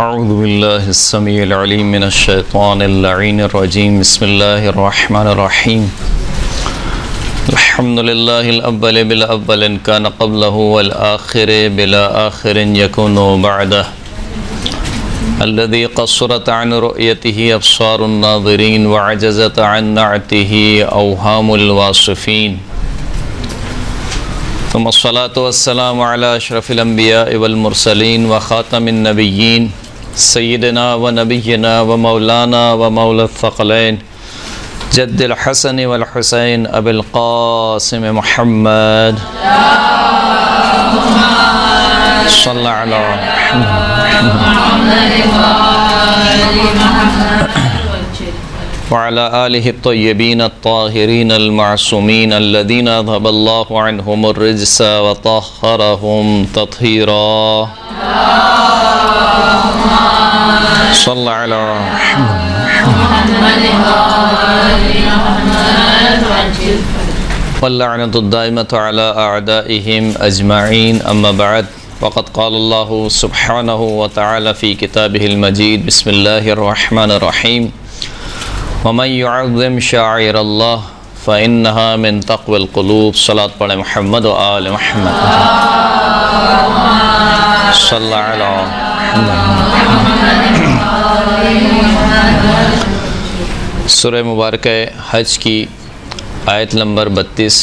اعوذ باللہ السمیع العلیم من الشیطان اللعین الرجیم بسم اللہ الرحمن الرحیم الحمد للہ الاول بالاول ان کان قبلہ والآخر بلا آخر یکون بعدہ الذي قصرت عن رؤيته ابصار الناظرین وعجزت عن نعته اوهام الواصفین ثم الصلاة والسلام على اشرف الانبیاء والمرسلین وخاتم النبیین سیدنا و نبینا و مولانا و مولا الثقلین جد الحسن والحسین ابی القاسم محمد صلی علی وعلى آله الطيبين الطاهرين المعصومين الذين أذهب الله عنهم الرجس وطهرهم تطهيرا صلى على واللعنة الدائمة على أعدائهم أجمعين أما بعد وقد قال الله سبحانه وتعالى في كتابه المجيد بسم الله الرحمن الرحيم ومن يعظم شعائر الله فإنها من تقوى القلوب صلاة پڑھیں محمد و آل محمد صلی علی سورہ مبارکہ حج کی آیت نمبر 32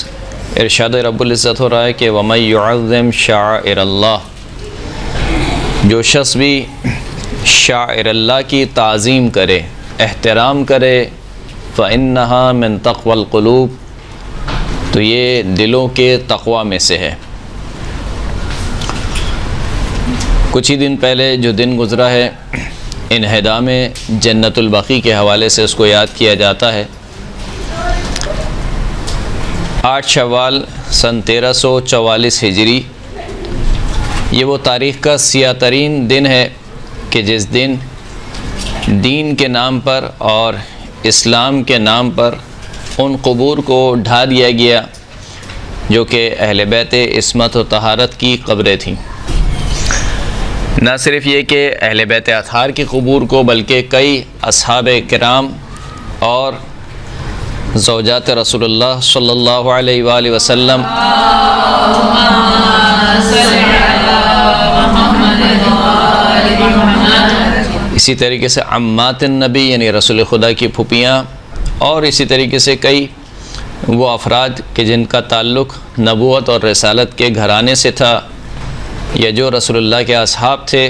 ارشاد رب العزت ہو رہا ہے کہ ومن يعظم شعائر اللہ، جو شخص بھی شعائر اللہ کی تعظیم کرے، احترام کرے، فَإِنَّهَا مِن تَقْوَى الْقُلُوبِ، تو یہ دلوں کے تقوی میں سے ہے۔ کچھ ہی دن پہلے جو دن گزرا ہے انہدام جنت البقیع کے حوالے سے اس کو یاد کیا جاتا ہے۔ 8 شوال سن 1344 ہجری، یہ وہ تاریخ کا سیاہ ترین دن ہے کہ جس دن دین کے نام پر اور اسلام کے نام پر ان قبور کو ڈھا دیا گیا جو کہ اہل بیت عصمت و طہارت کی قبریں تھیں۔ نہ صرف یہ کہ اہل بیت اطہار کی قبور کو، بلکہ کئی اصحاب کرام اور زوجات رسول اللہ صلی اللہ علیہ وآلہ وسلم اسی طریقے سے عمات النبی یعنی رسول خدا کی پھوپھیاں، اور اسی طریقے سے کئی وہ افراد کہ جن کا تعلق نبوت اور رسالت کے گھرانے سے تھا یا جو رسول اللہ کے اصحاب تھے،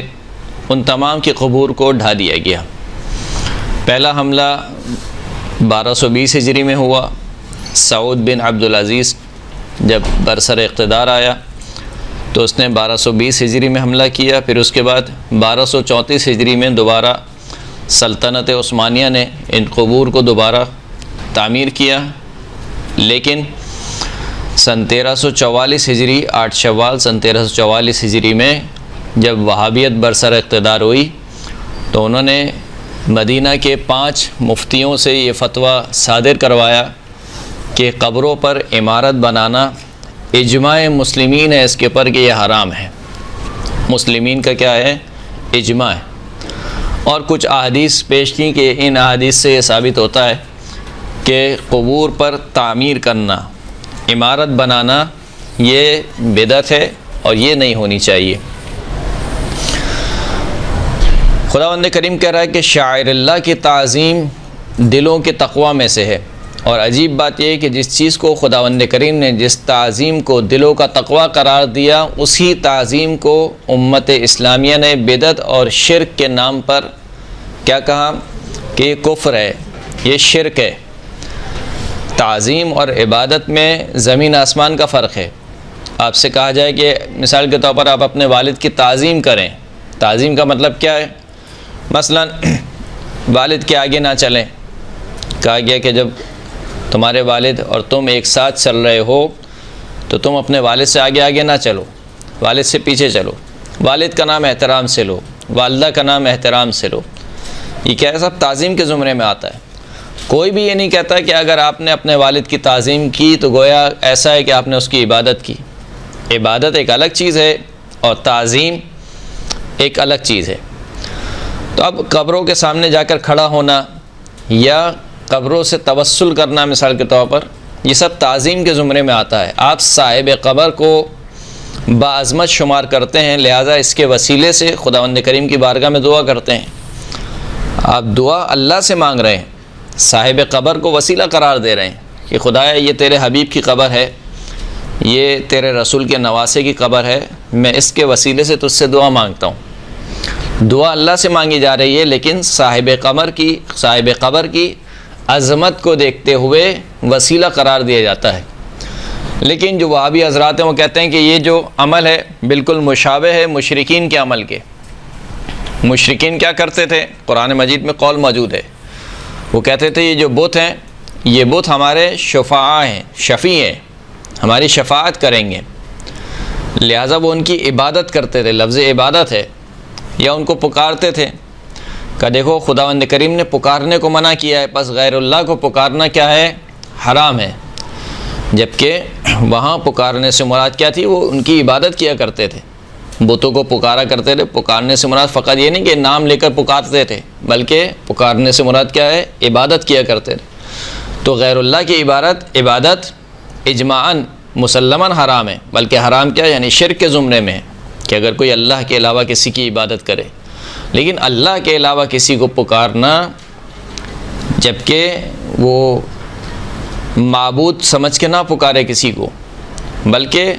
ان تمام کی قبور کو ڈھا دیا گیا۔ پہلا حملہ 1220 ہجری میں ہوا۔ سعود بن عبدالعزیز جب برسر اقتدار آیا تو اس نے 1220 ہجری میں حملہ کیا، پھر اس کے بعد 1234 ہجری میں دوبارہ سلطنت عثمانیہ نے ان قبور کو دوبارہ تعمیر کیا، لیکن سن 1344 ہجری 8 شوال سن 1344 ہجری میں جب وہابیت برسر اقتدار ہوئی تو انہوں نے مدینہ کے 5 مفتیوں سے یہ فتویٰ صادر کروایا کہ قبروں پر عمارت بنانا اجماع مسلمین ہے اس کے اوپر کہ یہ حرام ہے۔ مسلمین کا کیا ہے؟ اجماع ہے۔ اور کچھ احادیث پیش کی کہ ان احادیث سے یہ ثابت ہوتا ہے کہ قبور پر تعمیر کرنا، عمارت بنانا یہ بدعت ہے اور یہ نہیں ہونی چاہیے۔ خداوند کریم کہہ رہا ہے کہ شاعر اللہ کی تعظیم دلوں کے تقوی میں سے ہے، اور عجیب بات یہ ہے کہ جس چیز کو خداوند کریم نے، جس تعظیم کو دلوں کا تقوی قرار دیا، اسی تعظیم کو امت اسلامیہ نے بدعت اور شرک کے نام پر کیا کہا کہ یہ کفر ہے، یہ شرک ہے۔ تعظیم اور عبادت میں زمین آسمان کا فرق ہے۔ آپ سے کہا جائے کہ مثال کے طور پر آپ اپنے والد کی تعظیم کریں، تعظیم کا مطلب کیا ہے؟ مثلا والد کے آگے نہ چلیں۔ کہا گیا کہ جب تمہارے والد اور تم ایک ساتھ چل رہے ہو تو تم اپنے والد سے آگے آگے نہ چلو، والد سے پیچھے چلو۔ والد کا نام احترام سے لو، والدہ کا نام احترام سے لو۔ یہ کیا ہے؟ سب تعظیم کے زمرے میں آتا ہے۔ کوئی بھی یہ نہیں کہتا کہ اگر آپ نے اپنے والد کی تعظیم کی تو گویا ایسا ہے کہ آپ نے اس کی عبادت کی۔ عبادت ایک الگ چیز ہے اور تعظیم ایک الگ چیز ہے۔ تو اب قبروں کے سامنے جا کر کھڑا ہونا یا قبروں سے توسل کرنا مثال کے طور پر، یہ سب تعظیم کے زمرے میں آتا ہے۔ آپ صاحب قبر کو باعظمت شمار کرتے ہیں، لہٰذا اس کے وسیلے سے خداوند کریم کی بارگاہ میں دعا کرتے ہیں۔ آپ دعا اللہ سے مانگ رہے ہیں، صاحب قبر کو وسیلہ قرار دے رہے ہیں کہ خدایا یہ تیرے حبیب کی قبر ہے، یہ تیرے رسول کے نواسے کی قبر ہے، میں اس کے وسیلے سے تجھ سے دعا مانگتا ہوں۔ دعا اللہ سے مانگی جا رہی ہے، لیکن صاحب قبر کی عظمت کو دیکھتے ہوئے وسیلہ قرار دیا جاتا ہے۔ لیکن جو وہابی حضرات ہیں وہ کہتے ہیں کہ یہ جو عمل ہے بالکل مشابہ ہے مشرکین کے عمل کے۔ مشرکین کیا کرتے تھے؟ قرآن مجید میں قول موجود ہے، وہ کہتے تھے یہ جو بت ہیں، یہ بت ہمارے شفاعہ ہیں، شفیع ہیں، ہماری شفاعت کریں گے، لہٰذا وہ ان کی عبادت کرتے تھے، لفظ عبادت ہے، یا ان کو پکارتے تھے کہ دیکھو خداوند کریم نے پکارنے کو منع کیا ہے، پس غیر اللہ کو پکارنا کیا ہے؟ حرام ہے۔ جبکہ وہاں پکارنے سے مراد کیا تھی؟ وہ ان کی عبادت کیا کرتے تھے، بتوں کو پکارا کرتے تھے۔ پکارنے سے مراد فقط یہ نہیں کہ نام لے کر پکارتے تھے، بلکہ پکارنے سے مراد کیا ہے؟ عبادت کیا کرتے تھے۔ تو غیر اللہ کی عبادت اجماعاً مسلماً حرام ہے، بلکہ حرام کیا یعنی شرک کے زمرے میں ہے کہ اگر کوئی اللہ کے علاوہ کسی کی عبادت کرے۔ لیکن اللہ کے علاوہ کسی کو پکارنا، جبکہ وہ معبود سمجھ کے نہ پکارے کسی کو، بلکہ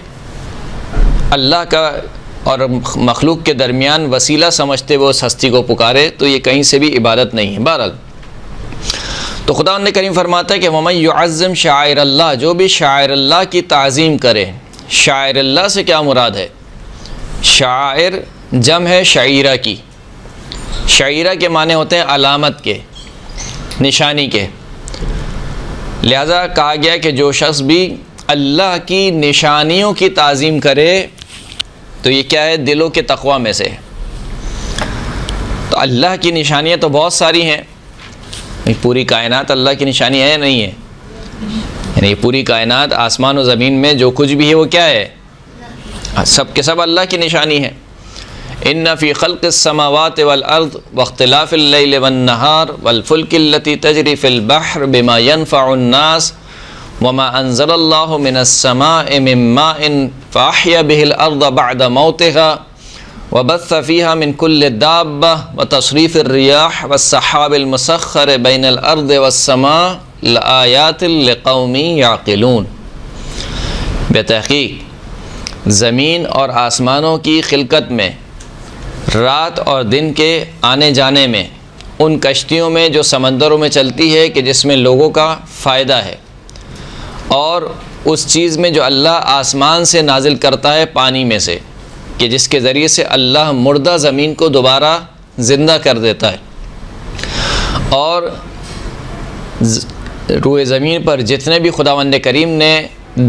اللہ کا اور مخلوق کے درمیان وسیلہ سمجھتے ہوئے اس ہستی کو پکارے، تو یہ کہیں سے بھی عبادت نہیں ہے۔ بہرحال تو خداوند کریم فرماتا ہے کہ وَمَن يُعَظِّمْ شَعَائِرَ اللہ، جو بھی شاعر اللہ کی تعظیم کرے۔ شاعر اللہ سے کیا مراد ہے؟ شاعر جمع ہے شعیرہ کی۔ شعیرہ کے معنی ہوتے ہیں علامت کے، نشانی کے۔ لہذا کہا گیا کہ جو شخص بھی اللہ کی نشانیوں کی تعظیم کرے تو یہ کیا ہے؟ دلوں کے تقوی میں سے ہے۔ تو اللہ کی نشانیاں تو بہت ساری ہیں، پوری کائنات اللہ کی نشانی ہے نہیں ہے؟ یعنی پوری کائنات آسمان و زمین میں جو کچھ بھی ہے وہ کیا ہے؟ سب کے سب اللہ کی نشانی ہے۔ ان فی خلق السماوات والارض واختلاف اللیل والنہار والفلک التی تجری فی البحر بما ينفع الناس وما انزل اللہ من السماء من ماء فاحیا به الارض بعد موتها وبث فيها من كل دابة وتصريف الرياح والسحاب المسخر بين الارض والسماء لآیات لقوم یعقلون۔ بتحقیق زمین اور آسمانوں کی خلقت میں، رات اور دن کے آنے جانے میں، ان کشتیوں میں جو سمندروں میں چلتی ہے کہ جس میں لوگوں کا فائدہ ہے، اور اس چیز میں جو اللہ آسمان سے نازل کرتا ہے پانی میں سے، کہ جس کے ذریعے سے اللہ مردہ زمین کو دوبارہ زندہ کر دیتا ہے، اور روئے زمین پر جتنے بھی خداوند کریم نے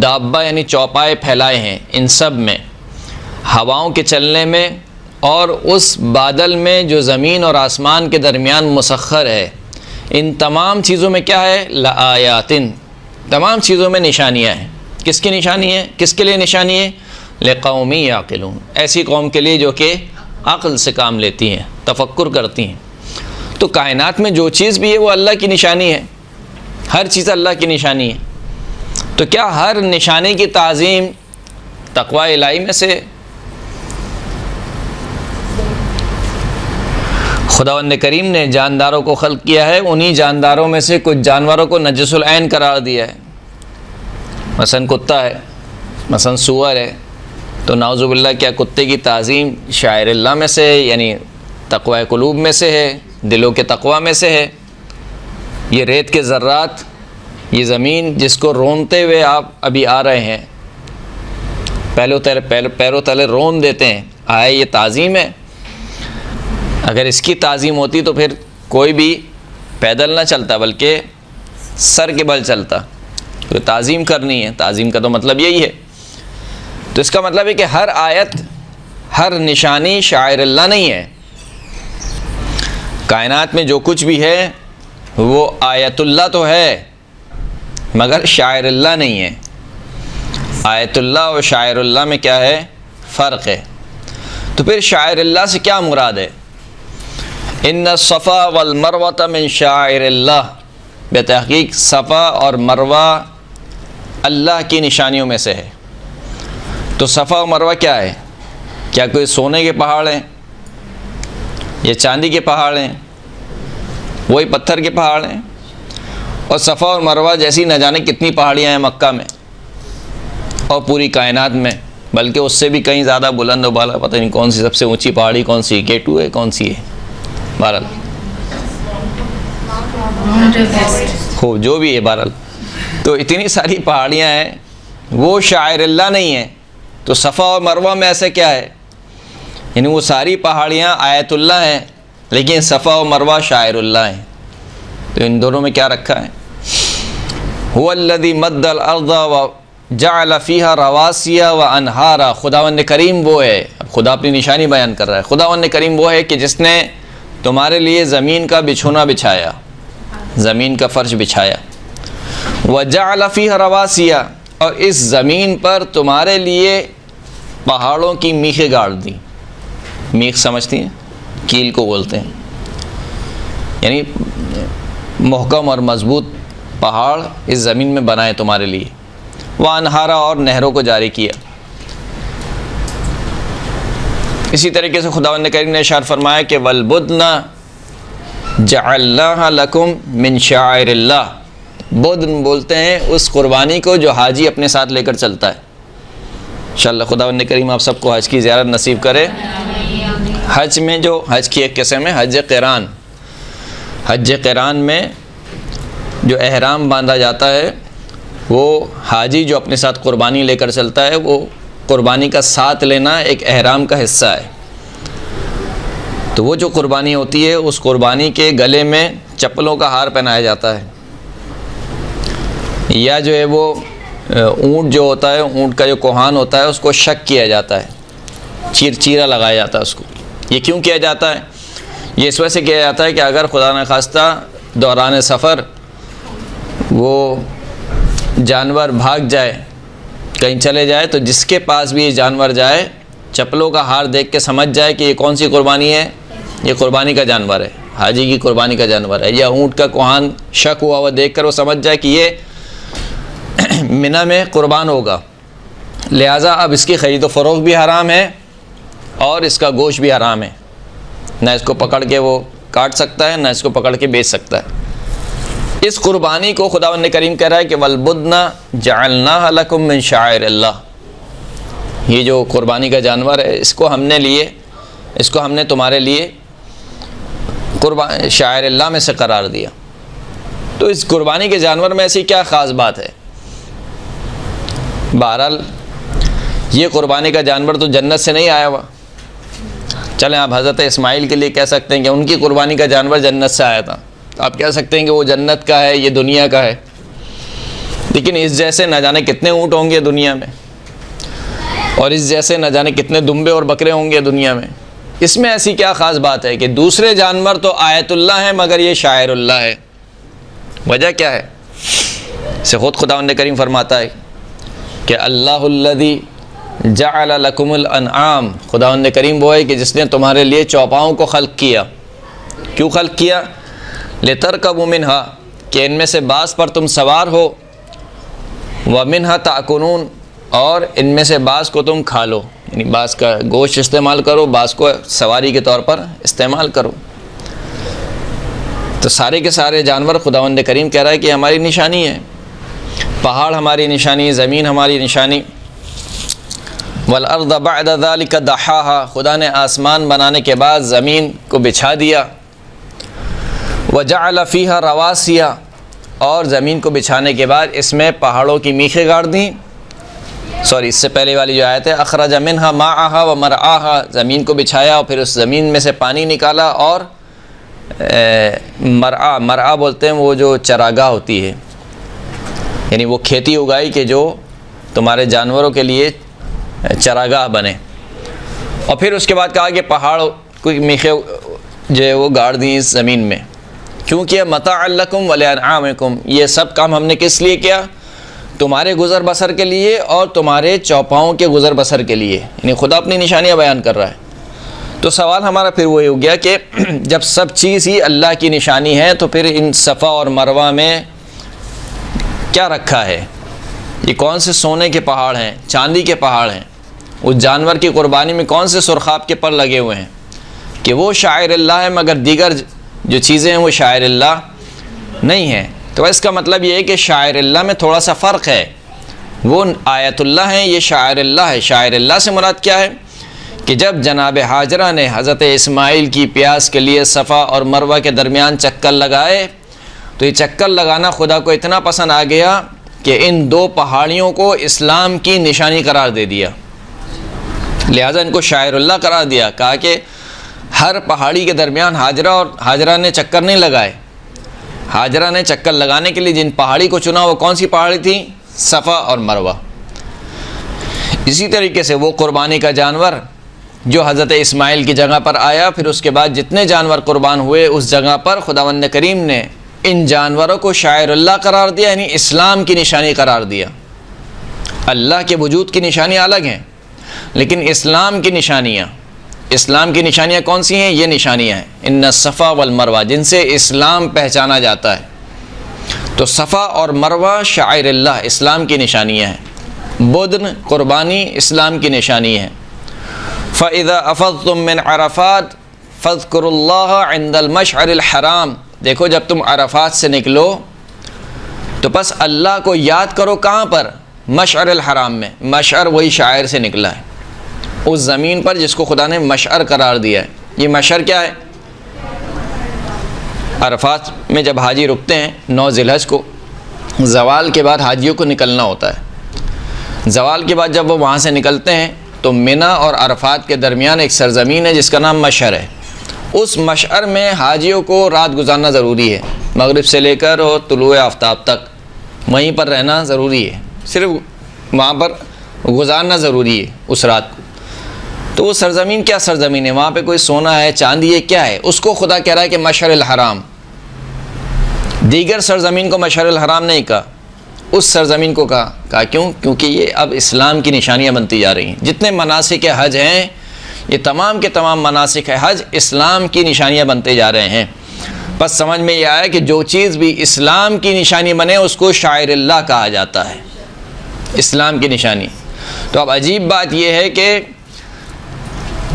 دابہ یعنی چوپائے پھیلائے ہیں، ان سب میں، ہواؤں کے چلنے میں، اور اس بادل میں جو زمین اور آسمان کے درمیان مسخر ہے، ان تمام چیزوں میں کیا ہے؟ لآیاتن، تمام چیزوں میں نشانیاں ہیں۔ کس کی نشانی ہے؟ کس کے لیے نشانی ہے؟ لقوم یعقلون، ایسی قوم کے لیے جو کہ عقل سے کام لیتی ہیں، تفکر کرتی ہیں۔ تو کائنات میں جو چیز بھی ہے وہ اللہ کی نشانی ہے، ہر چیز اللہ کی نشانی ہے۔ تو کیا ہر نشانی کی تعظیم تقوی الہی میں سے؟ خداوند کریم نے جانداروں کو خلق کیا ہے، انہی جانداروں میں سے کچھ جانوروں کو نجس العین قرار دیا ہے، مثلا کتا ہے، مثلا سور ہے۔ تو نعوذ باللہ کیا کتے کی تعظیم شاعر اللہ میں سے ہے، یعنی تقوی قلوب میں سے ہے، دلوں کے تقوی میں سے ہے؟ یہ ریت کے ذرات، یہ زمین جس کو رونتے ہوئے آپ ابھی آ رہے ہیں، پیروں تلے رون دیتے ہیں، آئے یہ تعظیم ہے؟ اگر اس کی تعظیم ہوتی تو پھر کوئی بھی پیدل نہ چلتا بلکہ سر کے بل چلتا۔ تو تعظیم کرنی ہے، تعظیم کا تو مطلب یہی ہے۔ تو اس کا مطلب ہے کہ ہر آیت، ہر نشانی شاعر اللہ نہیں ہے۔ کائنات میں جو کچھ بھی ہے وہ آیت اللہ تو ہے، مگر شاعر اللہ نہیں ہے۔ آیت اللہ اور شاعر اللہ میں کیا ہے؟ فرق ہے۔ تو پھر شاعر اللہ سے کیا مراد ہے؟ ان الصفا والمروۃ من شعائر اللہ، بے تحقیق صفا اور مروہ اللہ کی نشانیوں میں سے ہے۔ تو صفا اور مروہ کیا ہے؟ کیا کوئی سونے کے پہاڑ ہیں یا چاندی کے پہاڑ ہیں؟ وہی پتھر کے پہاڑ ہیں۔ اور صفا اور مروہ جیسی نہ جانے کتنی پہاڑیاں ہیں مکہ میں اور پوری کائنات میں، بلکہ اس سے بھی کہیں زیادہ بلند و بالا، پتہ نہیں کون سی سب سے اونچی پہاڑی کون سی، K2 ہے کون سی ہے، بہرحال خوب جو بھی ہے بہرحال۔ تو اتنی ساری پہاڑیاں ہیں، وہ شاعر اللہ نہیں ہیں۔ تو صفا اور مروہ میں ایسا کیا ہے؟ یعنی وہ ساری پہاڑیاں آیت اللہ ہیں، لیکن صفا و مروہ شاعر اللہ ہیں۔ تو ان دونوں میں کیا رکھا ہے؟ هو الذی مد الارض وجعل فیہا رواسی وانہارا، خداوند کریم وہ ہے، اب خدا اپنی نشانی بیان کر رہا ہے، خداوند کریم وہ ہے کہ جس نے تمہارے لیے زمین کا بچھونا بچھایا، زمین کا فرش بچھایا، وجعل فیہا رواسی، اور اس زمین پر تمہارے لیے پہاڑوں کی میخیں گاڑ دی۔ میخ سمجھتی ہیں؟ کیل کو بولتے ہیں، یعنی محکم اور مضبوط پہاڑ اس زمین میں بنائے تمہارے لیے، وہ انہارا، اور نہروں کو جاری کیا۔ اسی طریقے سے خداوند کریم نے ارشاد فرمایا کہ والبدن جعلناها لکم من شعائر اللہ، بدن بولتے ہیں اس قربانی کو جو حاجی اپنے ساتھ لے کر چلتا ہے۔ انشاءاللہ خداوند کریم آپ سب کو حج کی زیارت نصیب کرے۔ حج میں جو حج کی ایک قسم ہے حج قران، حج قران میں جو احرام باندھا جاتا ہے، وہ حاجی جو اپنے ساتھ قربانی لے کر چلتا ہے، وہ قربانی کا ساتھ لینا ایک احرام کا حصہ ہے۔ تو وہ جو قربانی ہوتی ہے، اس قربانی کے گلے میں چپلوں کا ہار پہنایا جاتا ہے، یا جو ہے وہ اونٹ جو ہوتا ہے، اونٹ کا جو کوہان ہوتا ہے، اس کو شک کیا جاتا ہے، چیرا لگایا جاتا ہے اس کو۔ یہ کیوں کیا جاتا ہے؟ یہ اس وجہ سے کیا جاتا ہے کہ اگر خدا نخواستہ دوران سفر وہ جانور بھاگ جائے، کہیں چلے جائے، تو جس کے پاس بھی یہ جانور جائے، چپلوں کا ہار دیکھ کے سمجھ جائے کہ یہ کون سی قربانی ہے، یہ قربانی کا جانور ہے، حاجی کی قربانی کا جانور ہے، یا اونٹ کا کوہان شک ہوا ہوا دیکھ کر وہ سمجھ جائے کہ یہ منی میں قربان ہوگا، لہٰذا اب اس کی خرید و فروخت بھی حرام ہے اور اس کا گوشت بھی حرام ہے، نہ اس کو پکڑ کے وہ کاٹ سکتا ہے، نہ اس کو پکڑ کے بیچ سکتا ہے۔ اس قربانی کو خداوند کریم کہہ رہا ہے کہ والبدن جعلناها لکم من شعائر اللہ، یہ جو قربانی کا جانور ہے، اس کو ہم نے تمہارے لیے شعائر اللہ میں سے قرار دیا۔ تو اس قربانی کے جانور میں ایسی کیا خاص بات ہے؟ بہرحال یہ قربانی کا جانور تو جنت سے نہیں آیا ہوا، چلیں آپ حضرت اسماعیل کے لیے کہہ سکتے ہیں کہ ان کی قربانی کا جانور جنت سے آیا تھا، آپ کہہ سکتے ہیں کہ وہ جنت کا ہے، یہ دنیا کا ہے، لیکن اس جیسے نہ جانے کتنے اونٹ ہوں گے دنیا میں، اور اس جیسے نہ جانے کتنے دمبے اور بکرے ہوں گے دنیا میں۔ اس میں ایسی کیا خاص بات ہے کہ دوسرے جانور تو آیت اللہ ہیں مگر یہ شاعر اللہ ہے؟ وجہ کیا ہے؟ اسے خود خداوند کریم فرماتا ہے کہ اللہ الذی جعل لکم الانعام، خداوند کریم وہ ہے کہ جس نے تمہارے لیے چوپاؤں کو خلق کیا۔ کیوں خلق کیا؟ لترکبوا منہا، کہ ان میں سے بعض پر تم سوار ہو، ومنہا تاکلون، اور ان میں سے بعض کو تم کھا لو، یعنی بعض کا گوشت استعمال کرو، بعض کو سواری کے طور پر استعمال کرو۔ تو سارے کے سارے جانور خداوند کریم کہہ رہا ہے کہ ہماری نشانی ہے، پہاڑ ہماری نشانی، زمین ہماری نشانی۔ والارض بعد ذلك دحاها، خدا نے آسمان بنانے کے بعد زمین کو بچھا دیا۔ وجعل فيها رواسي، اور زمین کو بچھانے کے بعد اس میں پہاڑوں کی میخیں گاڑ دیں۔ اس سے پہلے والی جو آیت ہے اخرج منها ماءها ومرعاها، زمین کو بچھایا اور پھر اس زمین میں سے پانی نکالا، اور مرعا بولتے ہیں وہ جو چراگاہ ہوتی ہے، یعنی وہ کھیتی اگائی کہ جو تمہارے جانوروں کے لیے چراگاہ بنے۔ اور پھر اس کے بعد کہا کہ پہاڑ کوئی میخیں جو ہے وہ گاڑ دیں اس زمین میں، کیونکہ متاع لکم ولانعامکم، یہ سب کام ہم نے کس لیے کیا؟ تمہارے گزر بسر کے لیے اور تمہارے چوپاؤں کے گزر بسر کے لیے، یعنی خدا اپنی نشانیاں بیان کر رہا ہے۔ تو سوال ہمارا پھر وہی ہو گیا کہ جب سب چیز ہی اللہ کی نشانی ہے تو پھر ان صفا اور مروہ میں کیا رکھا ہے؟ یہ کون سے سونے کے پہاڑ ہیں، چاندی کے پہاڑ ہیں؟ اس جانور کی قربانی میں کون سے سرخاب کے پر لگے ہوئے ہیں کہ وہ شاعر اللہ ہے مگر دیگر جو چیزیں ہیں وہ شاعر اللہ نہیں ہیں؟ تو اس کا مطلب یہ ہے کہ شاعر اللہ میں تھوڑا سا فرق ہے، وہ آیت اللہ ہیں، یہ شاعر اللہ ہے۔ شاعر اللہ سے مراد کیا ہے کہ جب جناب ہاجرہ نے حضرت اسماعیل کی پیاس کے لیے صفا اور مروہ کے درمیان چکر لگائے تو یہ چکر لگانا خدا کو اتنا پسند آ گیا کہ ان دو پہاڑیوں کو اسلام کی نشانی قرار دے دیا، لہذا ان کو شاعر اللہ قرار دیا۔ کہا کہ ہر پہاڑی کے درمیان ہاجرہ نے چکر نہیں لگائے، ہاجرہ نے چکر لگانے کے لیے جن پہاڑی کو چنا وہ کون سی پہاڑی تھی؟ صفا اور مروہ۔ اسی طریقے سے وہ قربانی کا جانور جو حضرت اسماعیل کی جگہ پر آیا، پھر اس کے بعد جتنے جانور قربان ہوئے اس جگہ پر خداوند کریم نے ان جانوروں کو شاعر اللہ قرار دیا، یعنی اسلام کی نشانی قرار دیا۔ اللہ کے وجود کی نشانیاں الگ ہیں، لیکن اسلام کی نشانیاں کون سی ہیں؟ یہ نشانیاں ہیں ان الصفا والمروہ، جن سے اسلام پہچانا جاتا ہے۔ تو صفا اور مروہ شاعر اللہ، اسلام کی نشانیاں ہیں۔ بدن قربانی اسلام کی نشانی ہے۔ فَإِذَا أَفَضْتُم مِّنْ عَرَفَاتٍ فَاذْكُرُوا اللَّهَ عِندَ الْمَشْعَرِ الْحَرَامِ، دیکھو جب تم عرفات سے نکلو تو بس اللہ کو یاد کرو، کہاں پر؟ مشعر الحرام میں۔ مشعر وہی شاعر سے نکلا ہے، اس زمین پر جس کو خدا نے مشعر قرار دیا ہے۔ یہ مشعر کیا ہے؟ عرفات میں جب حاجی رکتے ہیں 9 ذی الحج کو، زوال کے بعد حاجیوں کو نکلنا ہوتا ہے۔ زوال کے بعد جب وہ وہاں سے نکلتے ہیں تو مینا اور عرفات کے درمیان ایک سرزمین ہے جس کا نام مشعر ہے۔ اس مشعر میں حاجیوں کو رات گزارنا ضروری ہے، مغرب سے لے کر اور طلوع آفتاب تک وہیں پر رہنا ضروری ہے، صرف وہاں پر گزارنا ضروری ہے اس رات کو۔ تو وہ سرزمین کیا سرزمین ہے؟ وہاں پہ کوئی سونا ہے، چاندی ہے، کیا ہے؟ اس کو خدا کہہ رہا ہے کہ مشعر الحرام۔ دیگر سرزمین کو مشعر الحرام نہیں کہا، اس سرزمین کو کہا کیوں؟ کیونکہ یہ اب اسلام کی نشانیاں بنتی جا رہی ہیں۔ جتنے مناسک حج ہیں یہ تمام کے تمام مناسک حج اسلام کی نشانیاں بنتے جا رہے ہیں۔ بس سمجھ میں یہ آیا کہ جو چیز بھی اسلام کی نشانی بنے اس کو شاعر اللہ کہا جاتا ہے، اسلام کی نشانی۔ تو اب عجیب بات یہ ہے کہ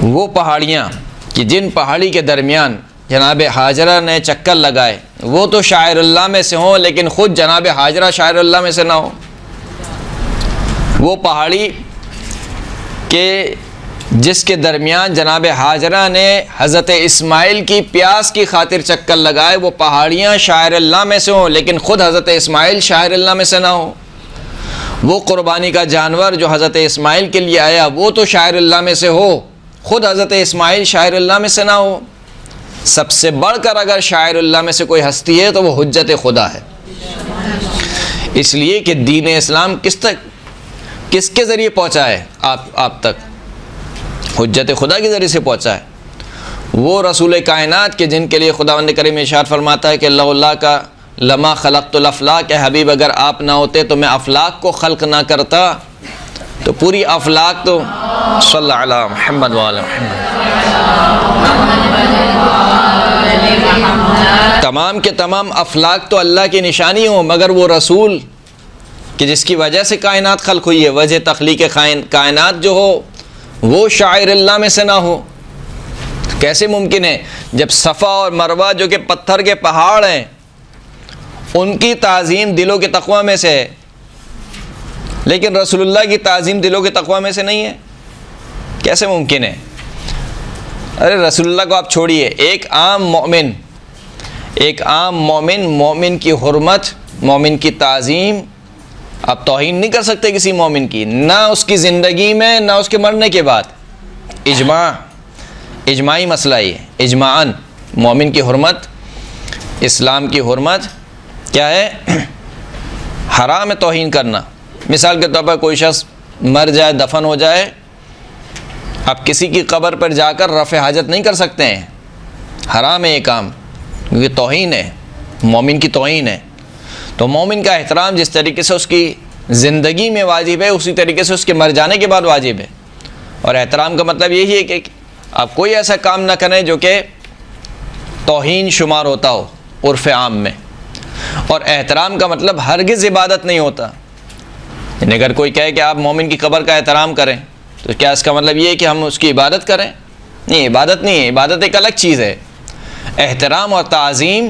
وہ پہاڑیاں کہ جن پہاڑی کے درمیان جناب ہاجرہ نے چکر لگائے وہ تو شاعر اللہ میں سے ہوں، لیکن خود جناب ہاجرہ شاعر اللہ میں سے نہ ہو۔ وہ پہاڑی کہ جس کے درمیان جناب ہاجرہ نے حضرت اسماعیل کی پیاس کی خاطر چکر لگائے، وہ پہاڑیاں شاعر اللہ میں سے ہوں، لیکن خود حضرت اسماعیل شاعر اللہ میں سے نہ ہو۔ وہ قربانی کا جانور جو حضرت اسماعیل کے لیے آیا وہ تو شاعر اللہ میں سے ہو، خود حضرت اسماعیل شاعر اللہ میں سے نہ ہو۔ سب سے بڑھ کر اگر شاعر اللہ میں سے کوئی ہستی ہے تو وہ حجت خدا ہے، اس لیے کہ دین اسلام کس کے ذریعے پہنچا ہے آپ تک؟ حجت خدا کے ذریعے سے پہنچا ہے۔ وہ رسول کائنات کے جن کے لیے خداوند کریم ارشاد فرماتا ہے کہ اللہ کا لما خلقت الافلاق، کہ حبیب اگر آپ نہ ہوتے تو میں افلاق کو خلق نہ کرتا۔ تو پوری افلاق تو صلی اللہ علیہ محمد وعلی محمد، تمام کے تمام افلاق تو اللہ کی نشانی ہوں، مگر وہ رسول کہ جس کی وجہ سے کائنات خلق ہوئی ہے، وجہ تخلیق کائنات جو ہو وہ شاعر اللہ میں سے نہ ہو۔ کیسے ممکن ہے جب صفا اور مروہ جو کہ پتھر کے پہاڑ ہیں ان کی تعظیم دلوں کے تقوی میں سے ہے، لیکن رسول اللہ کی تعظیم دلوں کے تقوی میں سے نہیں ہے؟ کیسے ممکن ہے؟ ارے رسول اللہ کو آپ چھوڑیے، ایک عام مومن کی حرمت، مومن کی تعظیم آپ توہین نہیں کر سکتے کسی مومن کی، نہ اس کی زندگی میں نہ اس کے مرنے کے بعد۔ اجماعی مسئلہ یہ اجماعاً مومن کی حرمت، اسلام کی حرمت کیا ہے؟ حرام ہے توہین کرنا۔ مثال کے طور پر کوئی شخص مر جائے، دفن ہو جائے، آپ کسی کی قبر پر جا کر رفع حاجت نہیں کر سکتے ہیں، حرام ہے یہ کام، کیونکہ توہین ہے، مومن کی توہین ہے۔ تو مومن کا احترام جس طریقے سے اس کی زندگی میں واجب ہے اسی طریقے سے اس کے مر جانے کے بعد واجب ہے۔ اور احترام کا مطلب یہی ہے آپ کوئی ایسا کام نہ کریں جو کہ توہین شمار ہوتا ہو عرف عام میں. اور احترام کا مطلب ہرگز عبادت نہیں ہوتا. یعنی اگر کوئی کہے کہ آپ مومن کی قبر کا احترام کریں تو کیا اس کا مطلب یہ ہے کہ ہم اس کی عبادت کریں؟ نہیں، عبادت نہیں ہے. عبادت ایک الگ چیز ہے. احترام اور تعظیم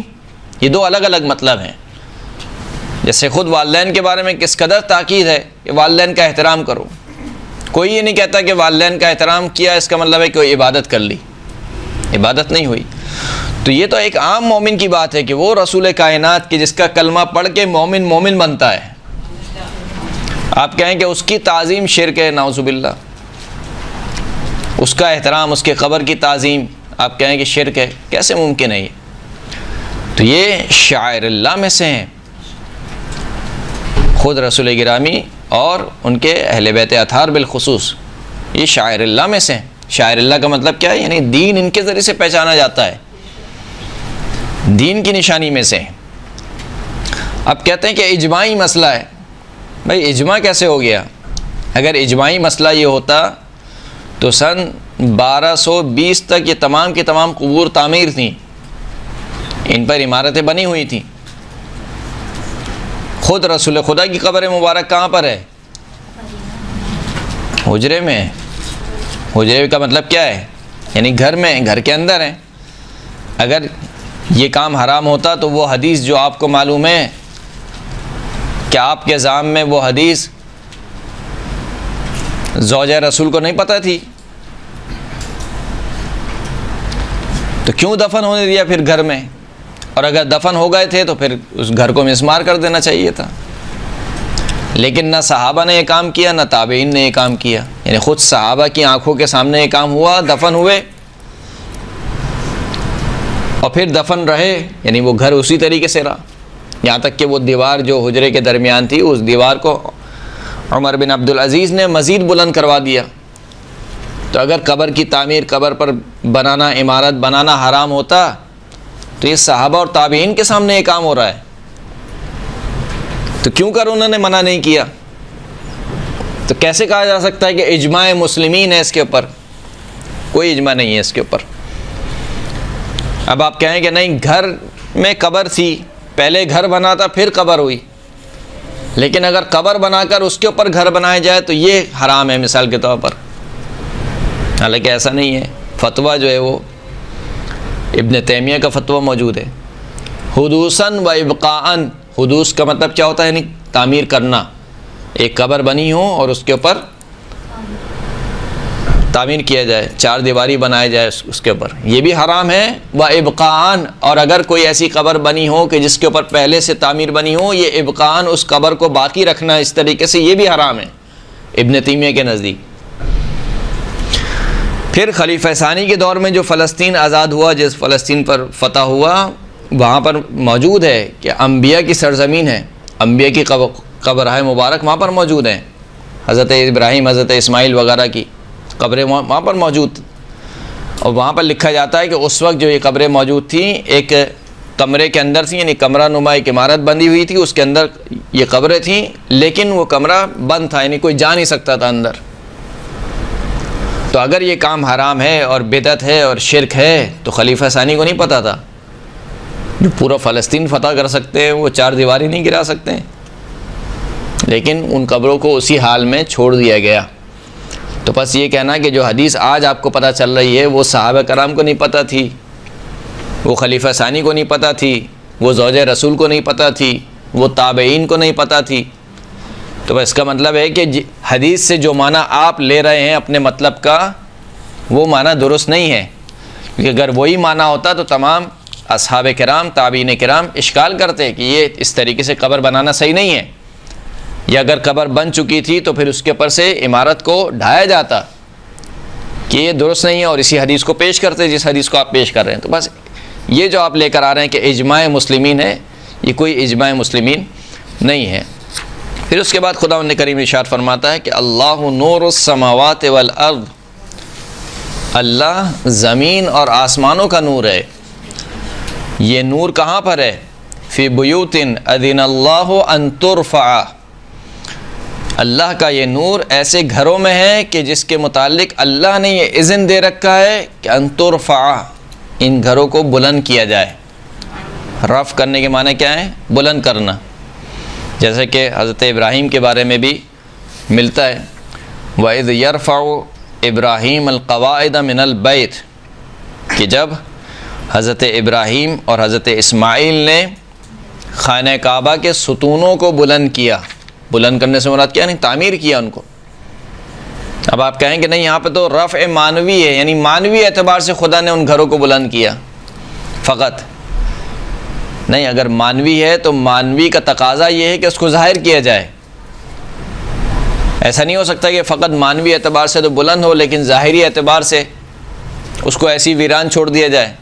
یہ دو الگ الگ مطلب ہیں. جیسے خود والدین کے بارے میں کس قدر تاکید ہے کہ والدین کا احترام کرو. کوئی یہ نہیں کہتا کہ والدین کا احترام کیا اس کا مطلب ہے کہ کوئی عبادت کر لی. عبادت نہیں ہوئی. تو یہ تو ایک عام مومن کی بات ہے کہ وہ رسول کائنات کی جس کا کلمہ پڑھ کے مومن مومن بنتا ہے، آپ کہیں کہ اس کی تعظیم شرک ہے، نعوذ باللہ. اس کا احترام، اس کے قبر کی تعظیم آپ کہیں کہ شرک ہے، کیسے ممکن ہے یہ؟ تو یہ شعائر اللہ میں سے ہیں. خود رسول گرامی اور ان کے اہل بیت اطہار بالخصوص یہ شاعر اللہ میں سے ہیں. شاعر اللہ کا مطلب کیا ہے؟ یعنی دین ان کے ذریعے سے پہچانا جاتا ہے، دین کی نشانی میں سے. اب کہتے ہیں کہ اجماعی مسئلہ ہے. بھائی اجماع کیسے ہو گیا؟ اگر اجماعی مسئلہ یہ ہوتا تو سن 1220 تک یہ تمام کی تمام قبور تعمیر تھیں، ان پر عمارتیں بنی ہوئی تھیں. خود رسول خدا کی قبر مبارک کہاں پر ہے؟ حجرے میں. حجرے کا مطلب کیا ہے؟ یعنی گھر میں، گھر کے اندر ہے. اگر یہ کام حرام ہوتا تو وہ حدیث جو آپ کو معلوم ہے کہ آپ کے ذام میں وہ حدیث زوجہ رسول کو نہیں پتہ تھی تو کیوں دفن ہونے دیا پھر گھر میں؟ اور اگر دفن ہو گئے تھے تو پھر اس گھر کو مسمار کر دینا چاہیے تھا. لیکن نہ صحابہ نے یہ کام کیا، نہ تابعین نے یہ کام کیا. یعنی خود صحابہ کی آنکھوں کے سامنے یہ کام ہوا، دفن ہوئے اور پھر دفن رہے. یعنی وہ گھر اسی طریقے سے رہا، یہاں تک کہ وہ دیوار جو حجرے کے درمیان تھی اس دیوار کو عمر بن عبدالعزیز نے مزید بلند کروا دیا. تو اگر قبر کی تعمیر، قبر پر بنانا، عمارت بنانا حرام ہوتا تو یہ صحابہ اور تابعین کے سامنے یہ کام ہو رہا ہے، تو کیوں کر انہوں نے منع نہیں کیا؟ تو کیسے کہا جا سکتا ہے کہ اجماع مسلمین ہے اس کے اوپر؟ کوئی اجماع نہیں ہے اس کے اوپر. اب آپ کہیں کہ نہیں، گھر میں قبر تھی، پہلے گھر بنا تھا پھر قبر ہوئی، لیکن اگر قبر بنا کر اس کے اوپر گھر بنایا جائے تو یہ حرام ہے مثال کے طور پر. حالانکہ ایسا نہیں ہے. فتویٰ جو ہے وہ ابن تیمیہ کا فتویٰ موجود ہے. حدوثاً و ابقاءً. حدوث کا مطلب کیا ہوتا ہے؟ یعنی تعمیر کرنا. ایک قبر بنی ہو اور اس کے اوپر تعمیر کیا جائے، چار دیواری بنایا جائے اس کے اوپر، یہ بھی حرام ہے. و ابقاءً. اور اگر کوئی ایسی قبر بنی ہو کہ جس کے اوپر پہلے سے تعمیر بنی ہو، یہ ابقاءً اس قبر کو باقی رکھنا اس طریقے سے، یہ بھی حرام ہے ابن تیمیہ کے نزدیک. پھر خلیفہ ثانی کے دور میں جو فلسطین آزاد ہوا، جس فلسطین پر فتح ہوا، وہاں پر موجود ہے کہ انبیاء کی سرزمین ہے، انبیاء کی قبرہائے مبارک وہاں پر موجود ہیں. حضرت ابراہیم، حضرت اسماعیل وغیرہ کی قبریں وہاں پر موجود. اور وہاں پر لکھا جاتا ہے کہ اس وقت جو یہ قبریں موجود تھیں ایک کمرے کے اندر تھیں، یعنی کمرہ نما ایک عمارت بندی ہوئی تھی، اس کے اندر یہ قبریں تھیں، لیکن وہ کمرہ بند تھا، یعنی کوئی جا نہیں سکتا تھا اندر. تو اگر یہ کام حرام ہے اور بدعت ہے اور شرک ہے تو خلیفہ ثانی کو نہیں پتہ تھا؟ جو پورا فلسطین فتح کر سکتے ہیں وہ چار دیواری نہیں گرا سکتے ہیں. لیکن ان قبروں کو اسی حال میں چھوڑ دیا گیا. تو بس یہ کہنا کہ جو حدیث آج آپ کو پتہ چل رہی ہے وہ صحابہ کرام کو نہیں پتہ تھی، وہ خلیفہ ثانی کو نہیں پتہ تھی، وہ زوجہ رسول کو نہیں پتہ تھی، وہ تابعین کو نہیں پتہ تھی. تو اس کا مطلب ہے کہ حدیث سے جو معنی آپ لے رہے ہیں اپنے مطلب کا، وہ معنی درست نہیں ہے. کیونکہ اگر وہی معنی ہوتا تو تمام اصحاب کرام، تابعین کرام اشکال کرتے کہ یہ اس طریقے سے قبر بنانا صحیح نہیں ہے، یا اگر قبر بن چکی تھی تو پھر اس کے اوپر سے عمارت کو ڈھایا جاتا کہ یہ درست نہیں ہے، اور اسی حدیث کو پیش کرتے جس حدیث کو آپ پیش کر رہے ہیں. تو بس یہ جو آپ لے کر آ رہے ہیں کہ اجماع مسلمین ہے، یہ کوئی اجماع مسلمین نہیں ہے. پھر اس کے بعد خداوند کریم ارشاد فرماتا ہے کہ اللہ نور السماوات والارض. اللہ زمین اور آسمانوں کا نور ہے. یہ نور کہاں پر ہے؟ فی بیوت اذن اللہ ان ترفع. اللہ کا یہ نور ایسے گھروں میں ہے کہ جس کے متعلق اللہ نے یہ اذن دے رکھا ہے کہ ان ترفع، ان گھروں کو بلند کیا جائے۔ رفع کرنے کے معنی کیا ہے؟ بلند کرنا، جیسے کہ حضرت ابراہیم کے بارے میں بھی ملتا ہے وَإِذْ يَرْفَعُ إِبْرَاهِيمَ الْقَوَاعِدَ مِنَ الْبَيْتِ، کہ جب حضرت ابراہیم اور حضرت اسماعیل نے خانہ کعبہ کے ستونوں کو بلند کیا۔ بلند کرنے سے مراد کیا؟ نہیں، تعمیر کیا ان کو۔ اب آپ کہیں کہ نہیں یہاں پہ تو رفع معنوی ہے، یعنی معنوی اعتبار سے خدا نے ان گھروں کو بلند کیا فقط نہیں۔ اگر معنوی ہے تو معنوی کا تقاضا یہ ہے کہ اس کو ظاہر کیا جائے۔ ایسا نہیں ہو سکتا کہ فقط معنوی اعتبار سے تو بلند ہو لیکن ظاہری اعتبار سے اس کو ایسی ویران چھوڑ دیا جائے۔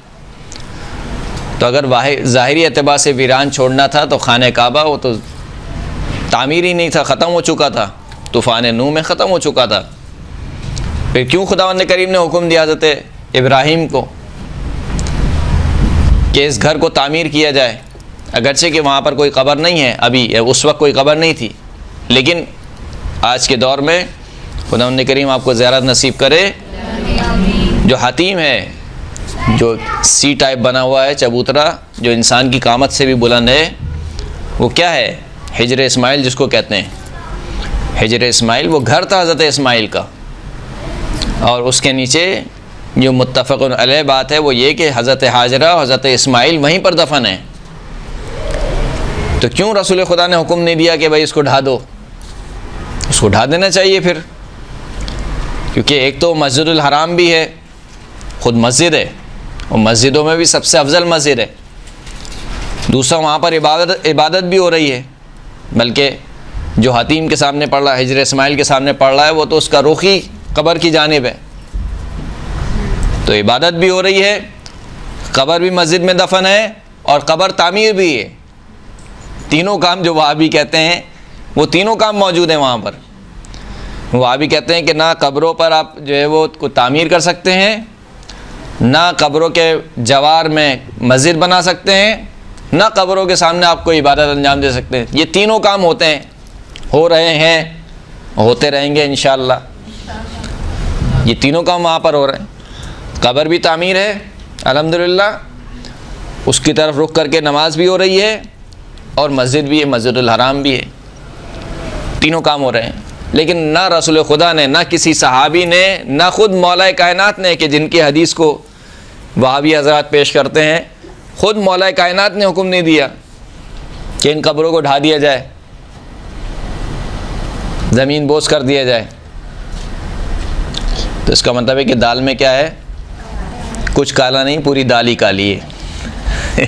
تو اگر ظاہری اعتبار سے ویران چھوڑنا تھا تو خانہ کعبہ وہ تو تعمیر ہی نہیں تھا، ختم ہو چکا تھا، طوفان نوح میں ختم ہو چکا تھا۔ پھر کیوں خداوند کریم نے حکم دیا حضرت ابراہیم کو کہ اس گھر کو تعمیر کیا جائے؟ اگرچہ کہ وہاں پر کوئی قبر نہیں ہے ابھی، اس وقت کوئی قبر نہیں تھی، لیکن آج کے دور میں خداوند کریم آپ کو زیارت نصیب کرے۔ جو حتیم ہے، جو سی ٹائپ بنا ہوا ہے چبوترا، جو انسان کی قامت سے بھی بلند ہے، وہ کیا ہے؟ حجر اسماعیل جس کو کہتے ہیں۔ حجر اسماعیل وہ گھر تھا حضرت اسماعیل کا، اور اس کے نیچے جو متفق علیہ بات ہے وہ یہ کہ حضرت حاجرہ اور حضرت اسماعیل وہیں پر دفن ہیں۔ تو کیوں رسول خدا نے حکم نہیں دیا کہ بھائی اس کو ڈھا دو؟ اس کو ڈھا دینا چاہیے پھر، کیونکہ ایک تو مسجد الحرام بھی ہے، خود مسجد ہے، اور مسجدوں میں بھی سب سے افضل مسجد ہے۔ دوسرا وہاں پر عبادت بھی ہو رہی ہے، بلکہ جو حتیم کے سامنے پڑھ رہا ہے، حجر اسماعیل کے سامنے پڑھ رہا ہے، وہ تو اس کا رخ ہی قبر کی جانب ہے۔ تو عبادت بھی ہو رہی ہے، قبر بھی مسجد میں دفن ہے، اور قبر تعمیر بھی ہے۔ تینوں کام جو وہابی کہتے ہیں وہ تینوں کام موجود ہیں وہاں پر۔ وہابی کہتے ہیں کہ نہ قبروں پر آپ جو ہے وہ کو تعمیر کر سکتے ہیں، نہ قبروں کے جوار میں مسجد بنا سکتے ہیں، نہ قبروں کے سامنے آپ کو عبادت انجام دے سکتے ہیں۔ یہ تینوں کام ہوتے ہیں، ہو رہے ہیں، ہوتے رہیں گے انشاءاللہ۔ یہ تینوں کام وہاں پر ہو رہے ہیں۔ قبر بھی تعمیر ہے الحمدللہ، اس کی طرف رخ کر کے نماز بھی ہو رہی ہے، اور مسجد بھی ہے، مسجد الحرام بھی ہے۔ تینوں کام ہو رہے ہیں، لیکن نہ رسول خدا نے، نہ کسی صحابی نے، نہ خود مولا کائنات نے، کہ جن کی حدیث کو وہابی حضرات پیش کرتے ہیں، خود مولا کائنات نے حکم نہیں دیا کہ ان قبروں کو ڈھا دیا جائے، زمین بوس کر دیا جائے۔ تو اس کا مطلب ہے کہ دال میں کیا ہے؟ کچھ کالا نہیں، پوری دال ہی کالی ہے۔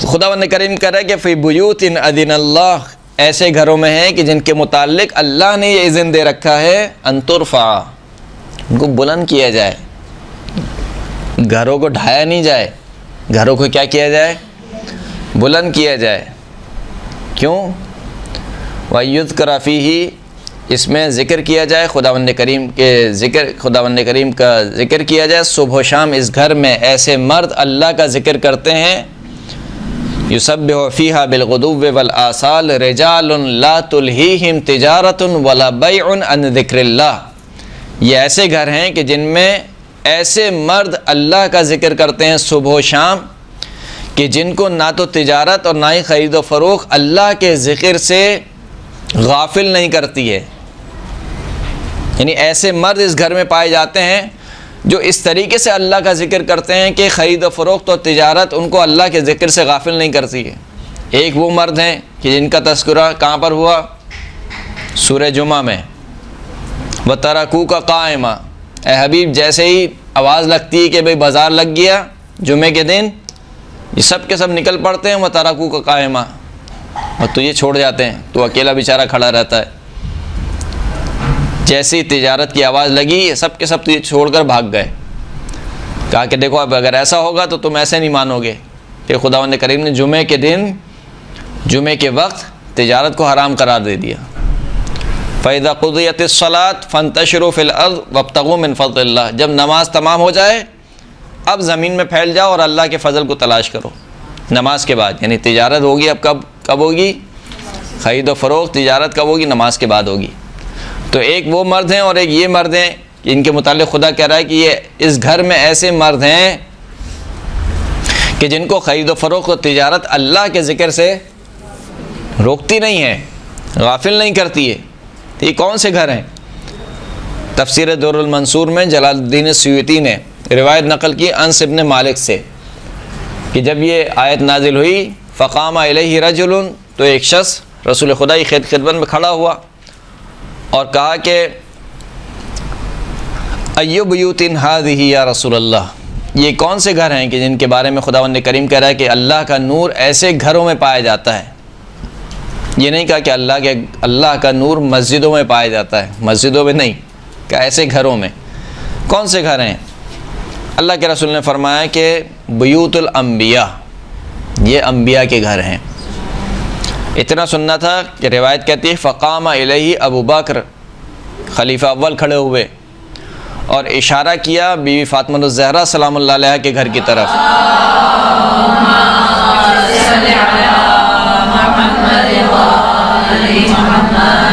خداوند کریم کہہ رہا ہے کہ فی بیوت اذن اللہ، ایسے گھروں میں ہیں کہ جن کے متعلق اللہ نے یہ اذن دے رکھا ہے ان ترفع، ان کو بلند کیا جائے، گھروں کو ڈھایا نہیں جائے، گھروں کو کیا کیا جائے؟ بلند کیا جائے۔ کیوں؟ وَيُذْكَرَ فِيهِ، اس میں ذکر کیا جائے خداوند کریم کے خداوند کریم کا ذکر کیا جائے۔ صبح و شام اس گھر میں ایسے مرد اللہ کا ذکر کرتے ہیں، یسبح فیہا بالغدو والآصال رجال لا تلہیہم تجارت ولا بیع عن ذکر اللہ۔ یہ ایسے گھر ہیں کہ جن میں ایسے مرد اللہ کا ذکر کرتے ہیں صبح و شام کہ جن کو نہ تو تجارت اور نہ ہی خرید و فروخت اللہ کے ذکر سے غافل نہیں کرتی ہے۔ یعنی ایسے مرد اس گھر میں پائے جاتے ہیں جو اس طریقے سے اللہ کا ذکر کرتے ہیں کہ خرید و فروخت اور تجارت ان کو اللہ کے ذکر سے غافل نہیں کرتی ہے۔ ایک وہ مرد ہیں کہ جن کا تذکرہ کہاں پر ہوا؟ سورہ جمعہ میں، وَتَرَكُوكَ قَائِمًا، اے حبیب جیسے ہی آواز لگتی ہے کہ بھئی بازار لگ گیا جمعے کے دن، یہ سب کے سب نکل پڑتے ہیں وَتَرَكُوكَ قَائِمًا، اور تو یہ چھوڑ جاتے ہیں، تو اکیلا بیچارہ کھڑا رہتا ہے۔ جیسی تجارت کی آواز لگی یہ سب کے سب چھوڑ کر بھاگ گئے۔ کہا کہ دیکھو اب اگر ایسا ہوگا تو تم ایسے نہیں مانو گے کہ خداوند کریم نے جمعے کے دن، جمعے کے وقت تجارت کو حرام قرار دے دیا۔ فَإِذَا قُضِيَتِ الصَّلَاةُ فَانتَشِرُوا فِي الْأَرْضِ وَابْتَغُوا مِنْ فَضْلِ اللَّهِ، جب نماز تمام ہو جائے اب زمین میں پھیل جاؤ اور اللہ کے فضل کو تلاش کرو۔ نماز کے بعد، یعنی تجارت ہوگی اب کب ہوگی؟ خرید و فروخت تجارت کب ہوگی؟ نماز کے بعد ہوگی۔ تو ایک وہ مرد ہیں اور ایک یہ مرد ہیں، ان کے متعلق خدا کہہ رہا ہے کہ یہ اس گھر میں ایسے مرد ہیں کہ جن کو خرید و فروخت و تجارت اللہ کے ذکر سے روکتی نہیں ہے، غافل نہیں کرتی ہے۔ تو یہ کون سے گھر ہیں؟ تفسیر در المنصور میں جلال الدین سیوطی نے روایت نقل کی انس ابن مالک سے کہ جب یہ آیت نازل ہوئی فقام الیہ رجل، تو ایک شخص رسول خدا کی خدمت میں کھڑا ہوا اور کہا کہ ایو بیوت ھذہ یا رسول اللہ، یہ کون سے گھر ہیں کہ جن کے بارے میں خداوند کریم کہہ رہا ہے کہ اللہ کا نور ایسے گھروں میں پایا جاتا ہے۔ یہ نہیں کہا کہ اللہ کا نور مسجدوں میں پایا جاتا ہے، مسجدوں میں نہیں، کہ ایسے گھروں میں۔ کون سے گھر ہیں؟ اللہ کے رسول نے فرمایا کہ بیوت الانبیاء، یہ انبیاء کے گھر ہیں۔ اتنا سننا تھا کہ روایت کہتی ہے فقام الیہ ابو بکر، خلیفہ اول کھڑے ہوئے اور اشارہ کیا بی بی فاطمہ الزہرا سلام اللہ علیہا کے گھر کی طرف،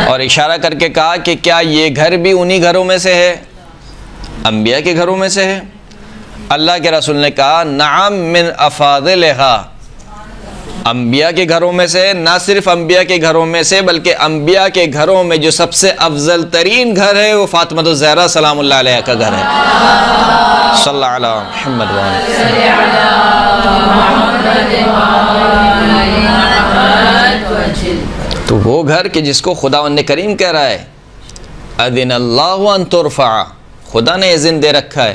اور اشارہ کر کے کہا کہ کیا یہ گھر بھی انہی گھروں میں سے ہے، انبیاء کے گھروں میں سے ہے؟ اللہ کے رسول نے کہا نعم من افاضلہا، انبیاء کے گھروں میں سے، نہ صرف انبیاء کے گھروں میں سے بلکہ انبیاء کے گھروں میں جو سب سے افضل ترین گھر ہے وہ فاطمہ الزہرا سلام اللہ علیہا کا گھر ہے۔ صلی اللہ علیہ محمد تو وہ گھر کہ جس کو خداوند کریم کہہ رہا ہے اذن اللہ ان ترفع، خدا نے اذن دے رکھا ہے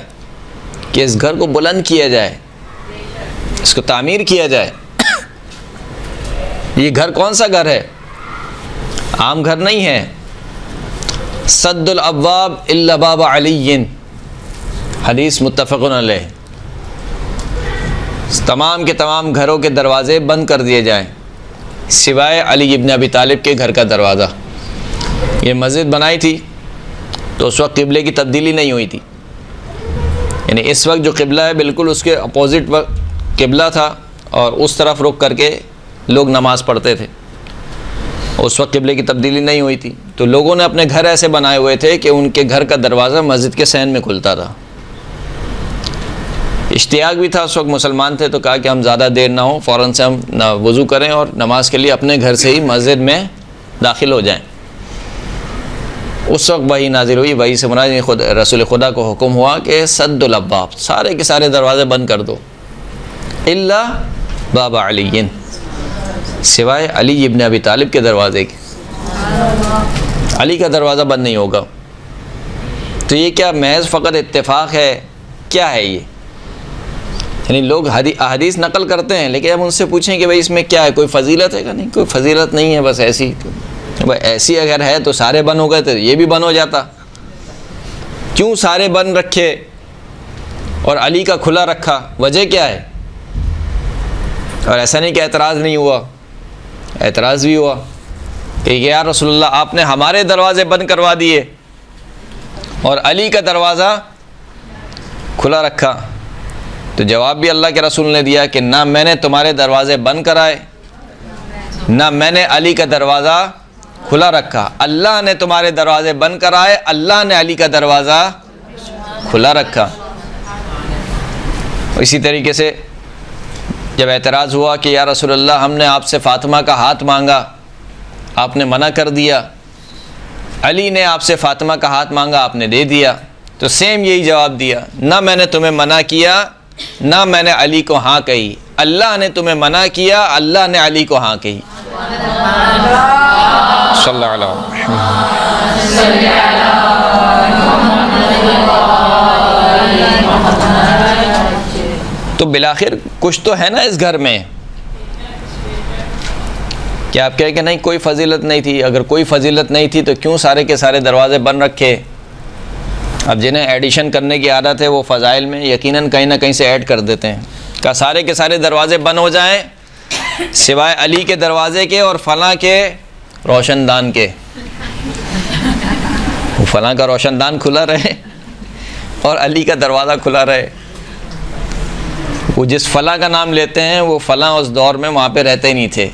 کہ اس گھر کو بلند کیا جائے، اس کو تعمیر کیا جائے۔ یہ گھر کون سا گھر ہے؟ عام گھر نہیں ہے۔ سد الابواب الا باب علی، حدیث متفق علیہ، تمام کے تمام گھروں کے دروازے بند کر دیے جائیں سوائے علی ابن ابی طالب کے گھر کا دروازہ۔ یہ مسجد بنائی تھی تو اس وقت قبلے کی تبدیلی نہیں ہوئی تھی، یعنی اس وقت جو قبلہ ہے بالکل اس کے اپوزٹ قبلہ تھا اور اس طرف رخ کر کے لوگ نماز پڑھتے تھے، اس وقت قبلے کی تبدیلی نہیں ہوئی تھی۔ تو لوگوں نے اپنے گھر ایسے بنائے ہوئے تھے کہ ان کے گھر کا دروازہ مسجد کے صحن میں کھلتا تھا۔ اشتیاق بھی تھا، اس وقت مسلمان تھے تو کہا کہ ہم زیادہ دیر نہ ہوں، فوراً سے ہم وضو کریں اور نماز کے لیے اپنے گھر سے ہی مسجد میں داخل ہو جائیں۔ اس وقت وحی نازل ہوئی، وحی سے مراد رسول خدا کو حکم ہوا کہ سد الابواب، سارے کے سارے دروازے بند کر دو، الا باب علی، سوائے علی ابن ابی طالب کے دروازے کے، علی کا دروازہ بند نہیں ہوگا۔ تو یہ کیا محض فقط اتفاق ہے؟ کیا ہے یہ؟ یعنی لوگ احادیث نقل کرتے ہیں لیکن اب ان سے پوچھیں کہ بھائی اس میں کیا ہے، کوئی فضیلت ہے؟ کہ نہیں، کوئی فضیلت نہیں ہے، بس ایسی بھائی ایسی اگر ہے تو سارے بند ہو گئے تو یہ بھی بند ہو جاتا، کیوں سارے بند رکھے اور علی کا کھلا رکھا؟ وجہ کیا ہے؟ اور ایسا نہیں کہ اعتراض نہیں ہوا، اعتراض بھی ہوا کہ یا رسول اللہ آپ نے ہمارے دروازے بند کروا دیے اور علی کا دروازہ کھلا رکھا۔ تو جواب بھی اللہ کے رسول نے دیا کہ نہ میں نے تمہارے دروازے بند کرائے، نہ میں نے علی کا دروازہ کھلا رکھا، اللہ نے تمہارے دروازے بند کرائے، اللہ نے علی کا دروازہ کھلا رکھا۔ اسی طریقے سے جب اعتراض ہوا کہ یا رسول اللہ ہم نے آپ سے فاطمہ کا ہاتھ مانگا، آپ نے منع کر دیا، علی نے آپ سے فاطمہ کا ہاتھ مانگا، آپ نے دے دیا، تو سیم یہی جواب دیا، نہ میں نے تمہیں منع کیا، نہ میں نے علی کو ہاں کہی، اللہ نے تمہیں منع کیا، اللہ نے علی کو ہاں کہی۔ صلی اللہ علیہ تو بالآخر کچھ تو ہے نا اس گھر میں، کیا آپ کہیں کہ نہیں کوئی فضیلت نہیں تھی؟ اگر کوئی فضیلت نہیں تھی تو کیوں سارے کے سارے دروازے بند رکھے؟ اب جنہیں ایڈیشن کرنے کی عادت ہے وہ فضائل میں یقیناً کہیں نہ کہیں سے ایڈ کر دیتے ہیں کہ سارے کے سارے دروازے بند ہو جائیں سوائے علی کے دروازے کے اور فلاں کے روشن دان کے، فلاں کا روشن دان کھلا رہے اور علی کا دروازہ کھلا رہے۔ وہ جس فلاں کا نام لیتے ہیں وہ فلاں اس دور میں وہاں پہ رہتے ہی نہیں تھے،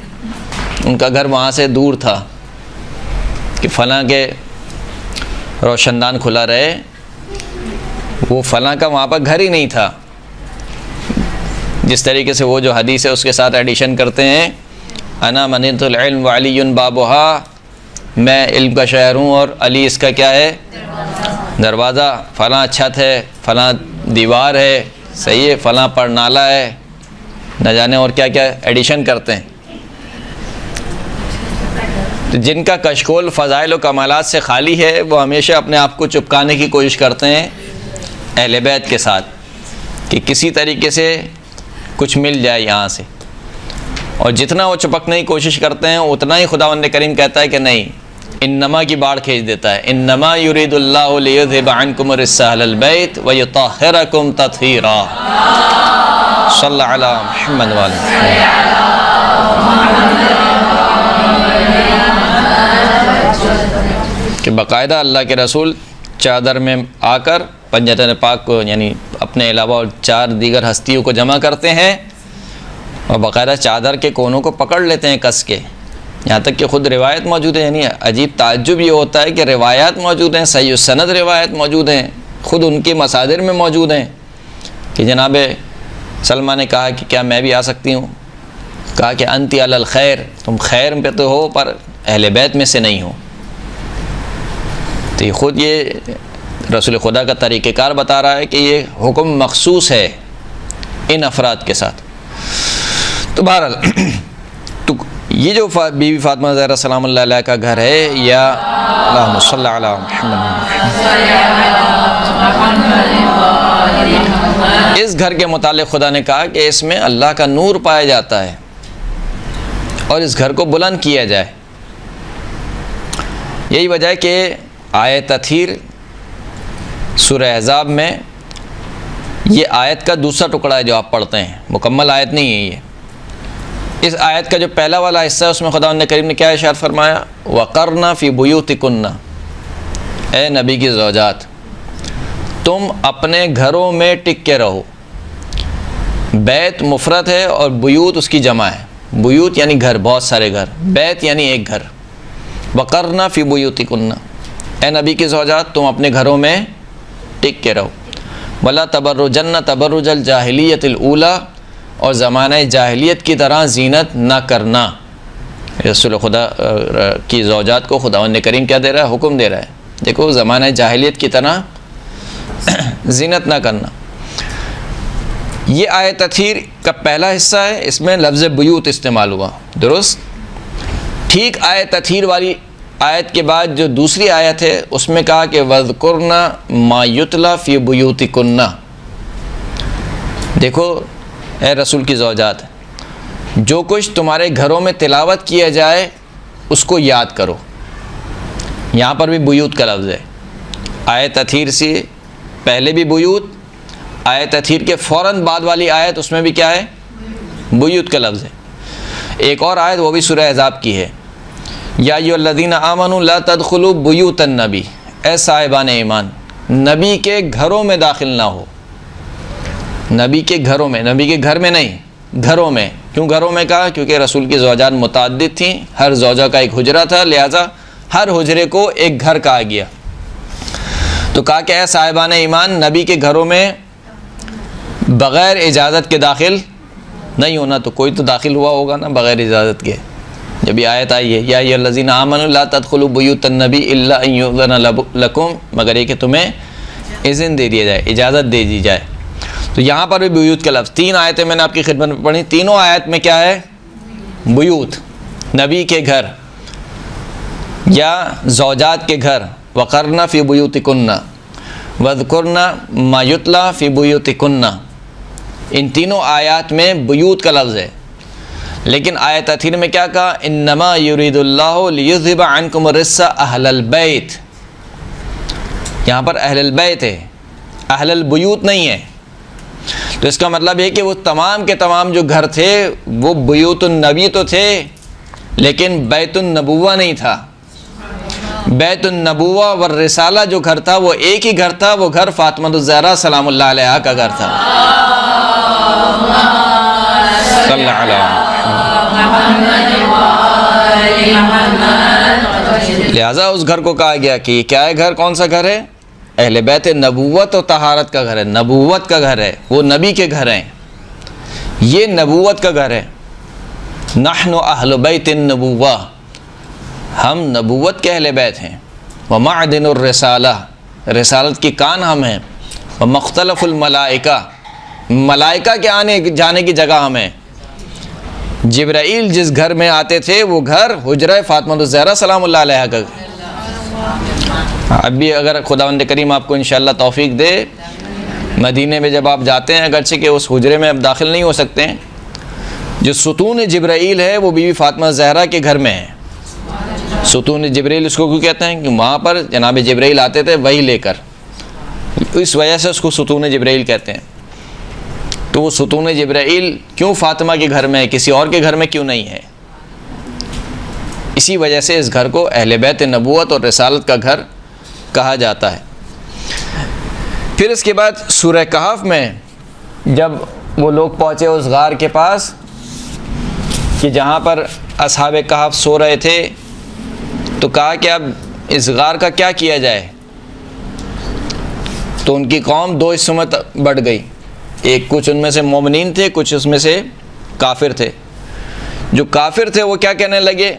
ان کا گھر وہاں سے دور تھا کہ فلاں کے روشن دان کھلا رہے، وہ فلاں کا وہاں پر گھر ہی نہیں تھا۔ جس طریقے سے وہ جو حدیث ہے اس کے ساتھ ایڈیشن کرتے ہیں، انا منیت العلم وعلی بابہا، میں علم کا شہر ہوں اور علی اس کا کیا ہے؟ دروازہ۔ فلاں چھت ہے، فلاں دیوار ہے، صحیح ہے، فلاں پر نالا ہے، نہ جانے اور کیا کیا ایڈیشن کرتے ہیں۔ جن کا کشکول فضائل و کمالات سے خالی ہے وہ ہمیشہ اپنے آپ کو چپکانے کی کوشش کرتے ہیں اہل بیت کے ساتھ کہ کسی طریقے سے کچھ مل جائے یہاں سے، اور جتنا وہ چپکنے کی کوشش کرتے ہیں اتنا ہی خداوند کریم کہتا ہے کہ نہیں، انما کی باڑ کھینچ دیتا ہے۔ انما یرید اللہ لیذھب عنکم الرجس اہل البیت ویطہرکم تطہیرا۔ صلی علی محمد وعلی کہ باقاعدہ اللہ کے رسول چادر میں آ کر پنجتن پاک کو یعنی اپنے علاوہ اور 4 دیگر ہستیوں کو جمع کرتے ہیں اور باقاعدہ چادر کے کونوں کو پکڑ لیتے ہیں کس کے، یہاں تک کہ خود روایت موجود ہے۔ یعنی عجیب تعجب یہ ہوتا ہے کہ روایات موجود ہیں، صحیح السند روایت موجود ہیں، خود ان کے مصادر میں موجود ہیں کہ جناب سلمہ نے کہا کہ کیا میں بھی آ سکتی ہوں؟ کہا کہ انتی علی الخیر، تم خیر پہ تو ہو پر اہل بیت میں سے نہیں ہو۔ تو یہ خود یہ رسول خدا کا طریقہ کار بتا رہا ہے کہ یہ حکم مخصوص ہے ان افراد کے ساتھ۔ تو بہرحال تو یہ جو بی بی فاطمہ زہرا سلام اللہ علیہ کا گھر ہے، یا اللہم صلی علی محمد، اس گھر کے متعلق خدا نے کہا کہ اس میں اللہ کا نور پایا جاتا ہے اور اس گھر کو بلند کیا جائے۔ یہی وجہ ہے کہ آیت تطہیر سورہ احزاب میں یہ آیت کا دوسرا ٹکڑا ہے جو آپ پڑھتے ہیں، مکمل آیت نہیں ہے یہ۔ اس آیت کا جو پہلا والا حصہ ہے اس میں خداوند کریم نے کیا ارشاد فرمایا؟ وَقَرْنَ فِي بُيُوتِكُنَّ، اے نبی کی زوجات تم اپنے گھروں میں ٹک کے رہو۔ بیت مفرد ہے اور بیوت اس کی جمع ہے، بیوت یعنی گھر، بہت سارے گھر، بیت یعنی ایک گھر۔ وَقَرْنَ فِي بُيُوتِكُنَّ، اے نبی کی زوجات تم اپنے گھروں میں ٹک کے رہو۔ وَلَا تَبَرُّجَنَّ تَبَرُّجَ الْجَاهِلِيَّةِ الْأُولَى، اور زمانہ جاہلیت کی طرح زینت نہ کرنا۔ رسول خدا کی زوجات کو خداوند کریم کیا دے رہا ہے؟ حکم دے رہا ہے، دیکھو زمانہ جاہلیت کی طرح زینت نہ کرنا۔ یہ آیت تطہیر کا پہلا حصہ ہے، اس میں لفظ بیوت استعمال ہوا، درست؟ ٹھیک آیت تطہیر والی آیت کے بعد جو دوسری آیت ہے اس میں کہا کہ وَذْكُرْنَ مَا يُتْلَى فِي بُيُوتِكُنَّ، دیکھو اے رسول کی زوجات جو کچھ تمہارے گھروں میں تلاوت کیا جائے اس کو یاد کرو۔ یہاں پر بھی بیوت کا لفظ ہے، آیت تطہیر سے پہلے بھی بیوت، آیت تطہیر کے فوراً بعد والی آیت اس میں بھی کیا ہے؟ بیوت کا لفظ ہے۔ ایک اور آیت وہ بھی سورہ احزاب کی ہے، یا ایھا الذین آمنوا لا تدخلوا بیوت النبی، اے صاحبان ایمان نبی کے گھروں میں داخل نہ ہو۔ نبی کے گھروں میں، نبی کے گھر میں نہیں، گھروں میں۔ کیوں گھروں میں کہا؟ کیونکہ رسول کی زوجات متعدد تھیں، ہر زوجہ کا ایک حجرہ تھا، لہٰذا ہر حجرے کو ایک گھر کہا گیا۔ تو کہا کہ اے صاحبان ایمان نبی کے گھروں میں بغیر اجازت کے داخل نہیں ہونا۔ تو کوئی تو داخل ہوا ہوگا نا بغیر اجازت کے، جب یہ آیت آئی ہے یا ایھا الذین آمنوا لا تدخلوا بیوت النبی الا ان یؤذن لکم، مگر یہ کہ تمہیں اذن دے دیا جائے، اجازت دے دی جائے۔ تو یہاں پر بھی بیوت کا لفظ، 3 آیتیں میں نے آپ کی خدمت میں پڑھی، تینوں آیت میں کیا ہے؟ بیوت، نبی کے گھر یا زوجات کے گھر۔ وَقَرْنَ فِي بُيُوتِكُنَّ وَاذْكُرْنَ مَا يُتْلَى فِي بُيُوتِكُنَّ، ان تینوں آیات میں بیوت کا لفظ ہے۔ لیکن آیت تطہیر میں کیا کہا؟ انما یرید اللہ لیذھب عنکم الرجس اہل البیت، یہاں پر اہل البیت ہے، اہل البیوت نہیں ہے۔ تو اس کا مطلب ہے کہ وہ تمام کے تمام جو گھر تھے وہ بیوت النبی تو تھے لیکن بیت النبوہ نہیں تھا۔ بیت النبوہ والرسالہ جو گھر تھا وہ ایک ہی گھر تھا، وہ گھر فاطمہ الزہرا سلام اللہ علیہا کا گھر تھا۔ صلی اللہ علیہ لہٰذا اس گھر کو کہا گیا کہ یہ کیا ہے گھر، کون سا گھر ہے؟ اہل بیت نبوت و طہارت کا گھر ہے، نبوت کا گھر ہے، وہ نبی کے گھر ہیں، یہ نبوت کا گھر ہے۔ نحن اہل بیت النبوہ، ہم نبوت کے اہل بیت ہیں۔ ومعدن الرسالہ، رسالت کی کان ہم ہیں۔ ومختلف الملائکہ، ملائکہ کے آنے جانے کی جگہ ہم ہیں۔ جبرائیل جس گھر میں آتے تھے وہ گھر حجرہ فاطمہ الزہرا سلام اللہ علیہا کا۔ اب بھی اگر خداوند کریم آپ کو انشاءاللہ توفیق دے، مدینے میں جب آپ جاتے ہیں، اگرچہ کہ اس حجرے میں اب داخل نہیں ہو سکتے ہیں، جو ستون جبرائیل ہے وہ بی بی فاطمہ زہرا کے گھر میں ہے۔ ستون جبرائیل اس کو کیوں کہتے ہیں؟ کہ وہاں پر جناب جبرائیل آتے تھے وہی لے کر، اس وجہ سے اس کو ستون جبرائیل کہتے ہیں۔ تو وہ ستون جبرائیل کیوں فاطمہ کے گھر میں ہے، کسی اور کے گھر میں کیوں نہیں ہے؟ اسی وجہ سے اس گھر کو اہل بیت نبوت اور رسالت کا گھر کہا جاتا ہے۔ پھر اس کے بعد سورہ کہف میں جب وہ لوگ پہنچے اس غار کے پاس کہ جہاں پر اصحاب کہف سو رہے تھے، تو کہا کہ اب اس غار کا کیا کیا جائے؟ تو ان کی قوم دو حصوں میں بٹ گئی، ایک کچھ ان میں سے مومنین تھے، کچھ اس میں سے کافر تھے۔ جو کافر تھے وہ کیا کہنے لگے؟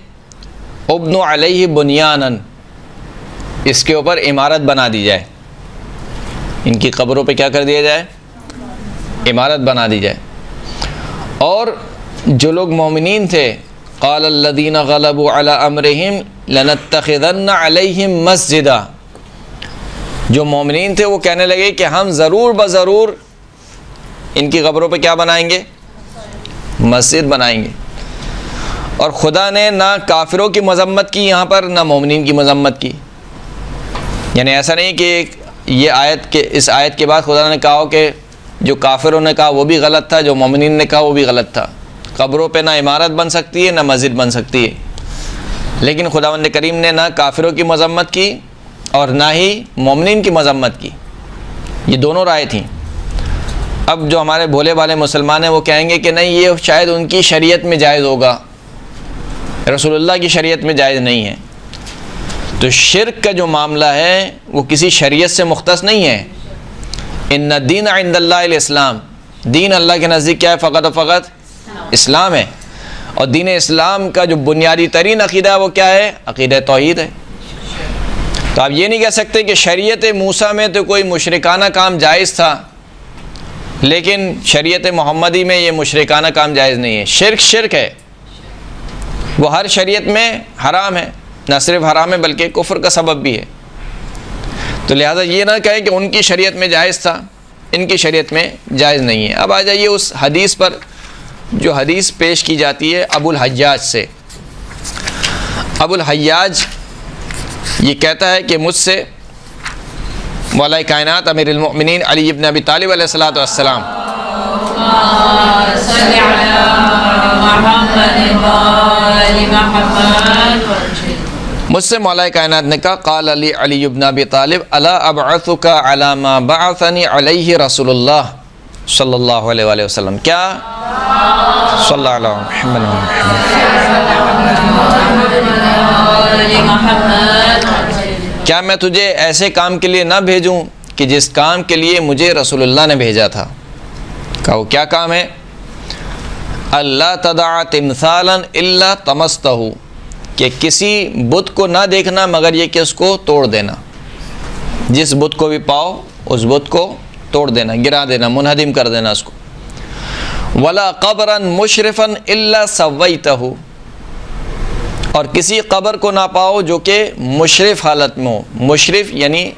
ابنوا علیہ بنیانا، اس کے اوپر عمارت بنا دی جائے، ان کی قبروں پہ کیا کر دیا جائے؟ عمارت بنا دی جائے۔ اور جو لوگ مومنین تھے، قال الذین غلبوا علی امرہم لنتخذن علیہم مسجدا، جو مومنین تھے وہ کہنے لگے کہ ہم ضرور بضرور ان کی قبروں پہ کیا بنائیں گے؟ مسجد بنائیں گے۔ اور خدا نے نہ کافروں کی مذمت کی یہاں پر، نہ مومنین کی مذمت کی۔ یعنی ایسا نہیں کہ یہ اس آیت کے بعد خدا نے کہا ہو کہ جو کافروں نے کہا وہ بھی غلط تھا، جو مومنین نے کہا وہ بھی غلط تھا۔ قبروں پہ نہ عمارت بن سکتی ہے نہ مسجد بن سکتی ہے۔ لیکن خداوند کریم نے نہ کافروں کی مذمت کی اور نہ ہی مومنین کی مذمت کی، یہ دونوں رائے تھیں۔ اب جو ہمارے بھولے والے مسلمان ہیں وہ کہیں گے کہ نہیں، یہ شاید ان کی شریعت میں جائز ہوگا، رسول اللہ کی شریعت میں جائز نہیں ہے۔ تو شرک کا جو معاملہ ہے وہ کسی شریعت سے مختص نہیں ہے۔ ان الدین عند اللہ الاسلام، دین اللہ کے نزدیک کیا ہے؟ فقط و فقط اسلام ہے۔ اور دین اسلام کا جو بنیادی ترین عقیدہ ہے وہ کیا ہے؟ عقیدہ توحید ہے۔ تو آپ یہ نہیں کہہ سکتے کہ شریعت موسیٰ میں تو کوئی مشرکانہ کام جائز تھا لیکن شریعت محمدی میں یہ مشرکانہ کام جائز نہیں ہے۔ شرک شرک ہے، وہ ہر شریعت میں حرام ہے، نہ صرف حرام ہے بلکہ کفر کا سبب بھی ہے۔ تو لہٰذا یہ نہ کہیں کہ ان کی شریعت میں جائز تھا، ان کی شریعت میں جائز نہیں ہے۔ اب آ جائیے اس حدیث پر، جو حدیث پیش کی جاتی ہے ابو الحجاج سے۔ ابو الحجاج یہ کہتا ہے کہ مجھ سے مولا کائنات امیر المؤمنین علی ابن ابی طالب علیہ الصلوۃ والسلام مجھ سے مولا کائنات نے کہا، قال علی ابن ابی طالب الا ابعثک علی ما بعثنی علیہ رسول اللہ صلی اللہ علیہ وآلہ وسلم، کیا صلی اللہ علیہ کیا میں تجھے ایسے کام کے لیے نہ بھیجوں کہ جس کام کے لیے مجھے رسول اللہ نے بھیجا تھا؟ کہا وہ کیا کام ہے؟ اللہ تدع تمثالا الا طمستہ، کہ کسی بت کو نہ دیکھنا مگر یہ کہ اس کو توڑ دینا، جس بت کو بھی پاؤ اس بت کو توڑ دینا، گرا دینا، منہدم کر دینا اس کو۔ ولا قبرا مشرفا الا سویتہ، اور کسی قبر کو نہ پاؤ جو کہ مشرف حالت میں ہو، مشرف یعنی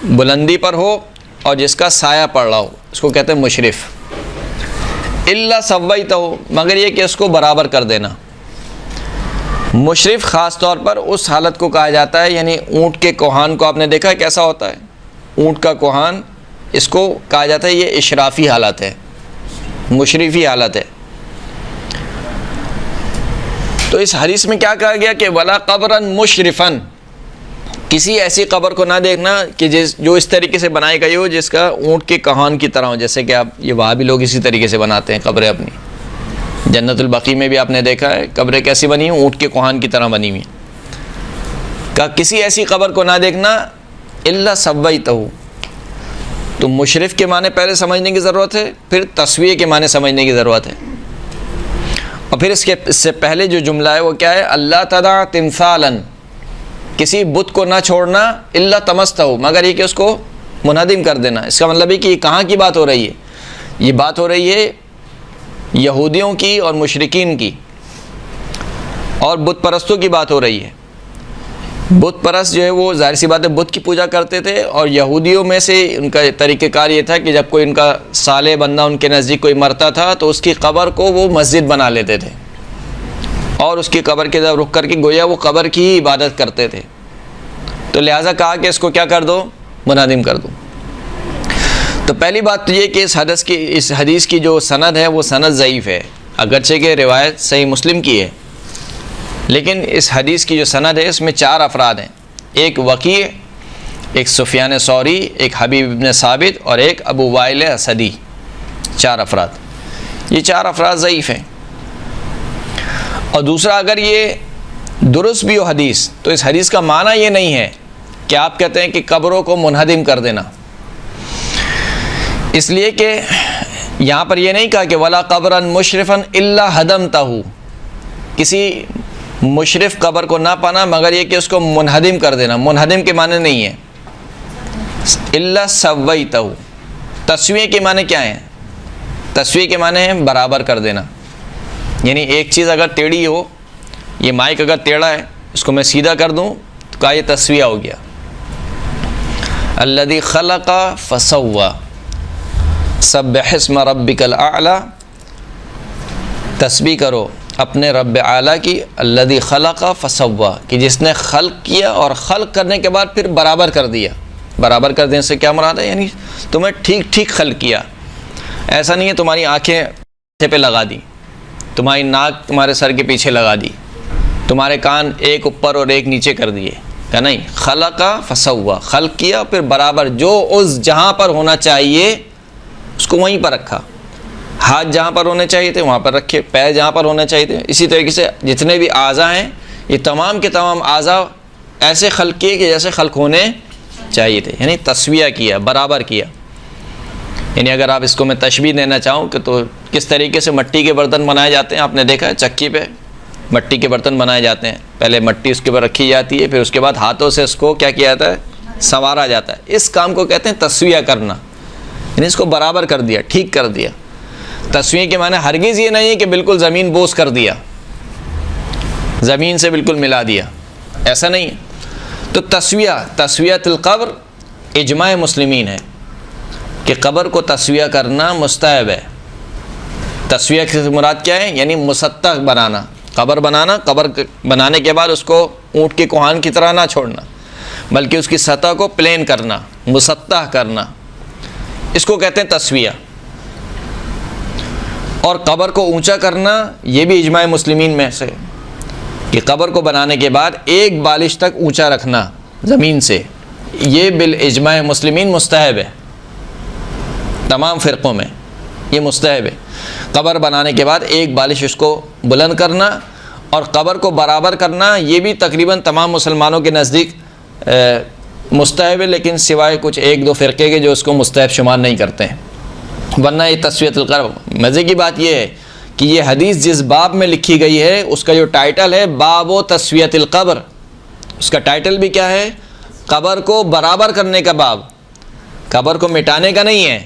بلندی پر ہو اور جس کا سایہ پڑ رہا ہو، اس کو کہتے ہیں مشرف۔ الا سویتہ، مگر یہ کہ اس کو برابر کر دینا۔ مشرف خاص طور پر اس حالت کو کہا جاتا ہے، یعنی اونٹ کے کوہان کو آپ نے دیکھا ہے کیسا ہوتا ہے؟ اونٹ کا کوہان، اس کو کہا جاتا ہے یہ اشرافی حالت ہے، مشرفی حالت ہے۔ تو اس حدیث میں کیا کہا گیا کہ ولا قبرا مشرفا، کسی ایسی قبر کو نہ دیکھنا کہ جو اس طریقے سے بنائی گئی ہو جس کا اونٹ کے کوہان کی طرح ہو، جیسے کہ آپ یہ وہاں بھی لوگ اسی طریقے سے بناتے ہیں قبریں اپنی، جنت البقیع میں بھی آپ نے دیکھا ہے قبریں کیسی بنی ہیں، اونٹ کے کوہان کی طرح بنی ہوئی ہیں. کہ کسی ایسی قبر کو نہ دیکھنا الا سویتہ. تو مشرف کے معنی پہلے سمجھنے کی ضرورت ہے، پھر تسویہ کے معنی سمجھنے کی ضرورت ہے. اور پھر اس سے پہلے جو جملہ ہے وہ کیا ہے؟ اللہ تدع تمثالا، کسی بت کو نہ چھوڑنا الا طمستہ، مگر یہ کہ اس کو منہدم کر دینا. اس کا مطلب ہے کہ یہ کہاں کی بات ہو رہی ہے؟ یہ بات ہو رہی ہے یہودیوں کی اور مشرکین کی اور بت پرستوں کی بات ہو رہی ہے. بت پرست جو ہے وہ ظاہر سی بات ہے بت کی پوجا کرتے تھے، اور یہودیوں میں سے ان کا طریقہ کار یہ تھا کہ جب کوئی ان کا صالح بندہ ان کے نزدیک کوئی مرتا تھا تو اس کی قبر کو وہ مسجد بنا لیتے تھے اور اس کی قبر کے طرف رخ کر کے گویا وہ قبر کی ہی عبادت کرتے تھے. تو لہٰذا کہا کہ اس کو کیا کر دو؟ منہدم کر دو. تو پہلی بات تو یہ کہ اس حدیث کی جو سند ہے وہ سند ضعیف ہے، اگرچہ کہ روایت صحیح مسلم کی ہے، لیکن اس حدیث کی جو سند ہے اس میں 4 افراد ہیں. ایک وکیع، ایک سفیان ثوری، ایک حبیب بن ثابت اور ایک ابو وائل اسدی. 4 افراد. یہ 4 افراد ضعیف ہیں. اور دوسرا، اگر یہ درست بھی ہو حدیث تو اس حدیث کا معنی یہ نہیں ہے کہ آپ کہتے ہیں کہ قبروں کو منہدم کر دینا، اس لیے کہ یہاں پر یہ نہیں کہا کہ ولا قبرا مشرفا الا ہدمتہ، کسی مشرف قبر کو نہ پانا مگر یہ کہ اس کو منہدم کر دینا. منہدم کے معنی نہیں ہے. الا سویتہ. تسویہ کے معنی کیا ہیں؟ تسویہ کے معنی ہے برابر کر دینا. یعنی ایک چیز اگر ٹیڑھی ہو، یہ مائک اگر ٹیڑھا ہے اس کو میں سیدھا کر دوں تو کہا یہ تسویہ ہو گیا. الذی خلق فسوی سبح اسم ربک الاعلی. تسبیح کرو اپنے رب اعلیٰ کی، الذی خلق فسوی، کہ جس نے خلق کیا اور خلق کرنے کے بعد پھر برابر کر دیا. برابر کر دینے سے کیا مراد ہے؟ یعنی تمہیں ٹھیک ٹھیک خلق کیا. ایسا نہیں ہے تمہاری آنکھیں پہ لگا دی، تمہاری ناک تمہارے سر کے پیچھے لگا دی، تمہارے کان ایک اوپر اور ایک نیچے کر دیے، کیا نہیں؟ خلق فسوی، خلق کیا پھر برابر، جو اس جہاں پر ہونا چاہیے اس کو وہیں پر رکھا. ہاتھ جہاں پر ہونے چاہیے تھے وہاں پر رکھے، پیر جہاں پر ہونے چاہیے تھے. اسی طریقے سے جتنے بھی اعضاء ہیں یہ تمام کے تمام اعضاء ایسے خلق کیے کہ جیسے خلق ہونے چاہیے تھے. یعنی تسویہ کیا، برابر کیا. یعنی اگر آپ اس کو میں تشبیہ دینا چاہوں کہ تو کس طریقے سے مٹی کے برتن بنائے جاتے ہیں، آپ نے دیکھا ہے چکی پہ مٹی کے برتن بنائے جاتے ہیں. پہلے مٹی اس کے اوپر رکھی جاتی ہے، پھر اس کے بعد ہاتھوں سے اس کو کیا کیا جاتا ہے؟ سنوارا جاتا ہے. اس کام کو کہتے ہیں تسویہ کرنا. یعنی اس کو برابر کر دیا، ٹھیک کر دیا. تسویہ کے معنی ہرگز یہ نہیں ہے کہ بالکل زمین بوس کر دیا، زمین سے بالکل ملا دیا، ایسا نہیں ہے. تو تسویۃ القبر اجماع مسلمین ہے کہ قبر کو تسویہ کرنا مستحب ہے. تسویہ سے مراد کیا ہے؟ یعنی مسطح بنانا. قبر بنانا، قبر بنانے کے بعد اس کو اونٹ کے کوہان کی طرح نہ چھوڑنا، بلکہ اس کی سطح کو پلین کرنا، مسطح کرنا، اس کو کہتے ہیں تسویہ. اور قبر کو اونچا کرنا یہ بھی اجماع مسلمین میں سے کہ قبر کو بنانے کے بعد ایک بالش تک اونچا رکھنا زمین سے، یہ بالاجماع مسلمین مستحب ہے. تمام فرقوں میں یہ مستحب ہے. قبر بنانے کے بعد ایک بالش اس کو بلند کرنا اور قبر کو برابر کرنا یہ بھی تقریباً تمام مسلمانوں کے نزدیک مستحب ہے، لیکن سوائے کچھ 1-2 فرقے کے جو اس کو مستحب شمار نہیں کرتے ہیں. ورنہ یہ تسویۃ القبر. مزے کی بات یہ ہے کہ یہ حدیث جس باب میں لکھی گئی ہے اس کا جو ٹائٹل ہے باب و تسویۃ القبر، اس کا ٹائٹل بھی کیا ہے؟ قبر کو برابر کرنے کا باب. قبر کو مٹانے کا نہیں ہے.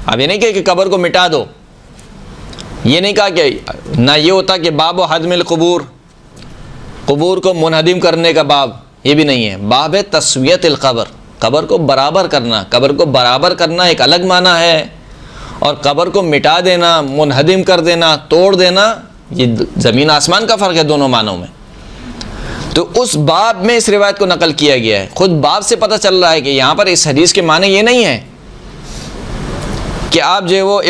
اب یہ نہیں کہ قبر کو مٹا دو، یہ نہیں کہا کہ نہ یہ ہوتا کہ باب و حدم القبور، قبور کو منہدم کرنے کا باب، یہ بھی نہیں ہے. باب ہے تسویۃ القبر، قبر کو برابر کرنا. قبر کو برابر کرنا ایک الگ معنی ہے، اور قبر کو مٹا دینا، منہدم کر دینا، توڑ دینا، یہ زمین آسمان کا فرق ہے دونوں معنوں میں. تو اس باب میں اس روایت کو نقل کیا گیا ہے. خود باب سے پتہ چل رہا ہے کہ یہاں پر اس حدیث کے معنی یہ نہیں ہے کہ آپ جو ہے وہ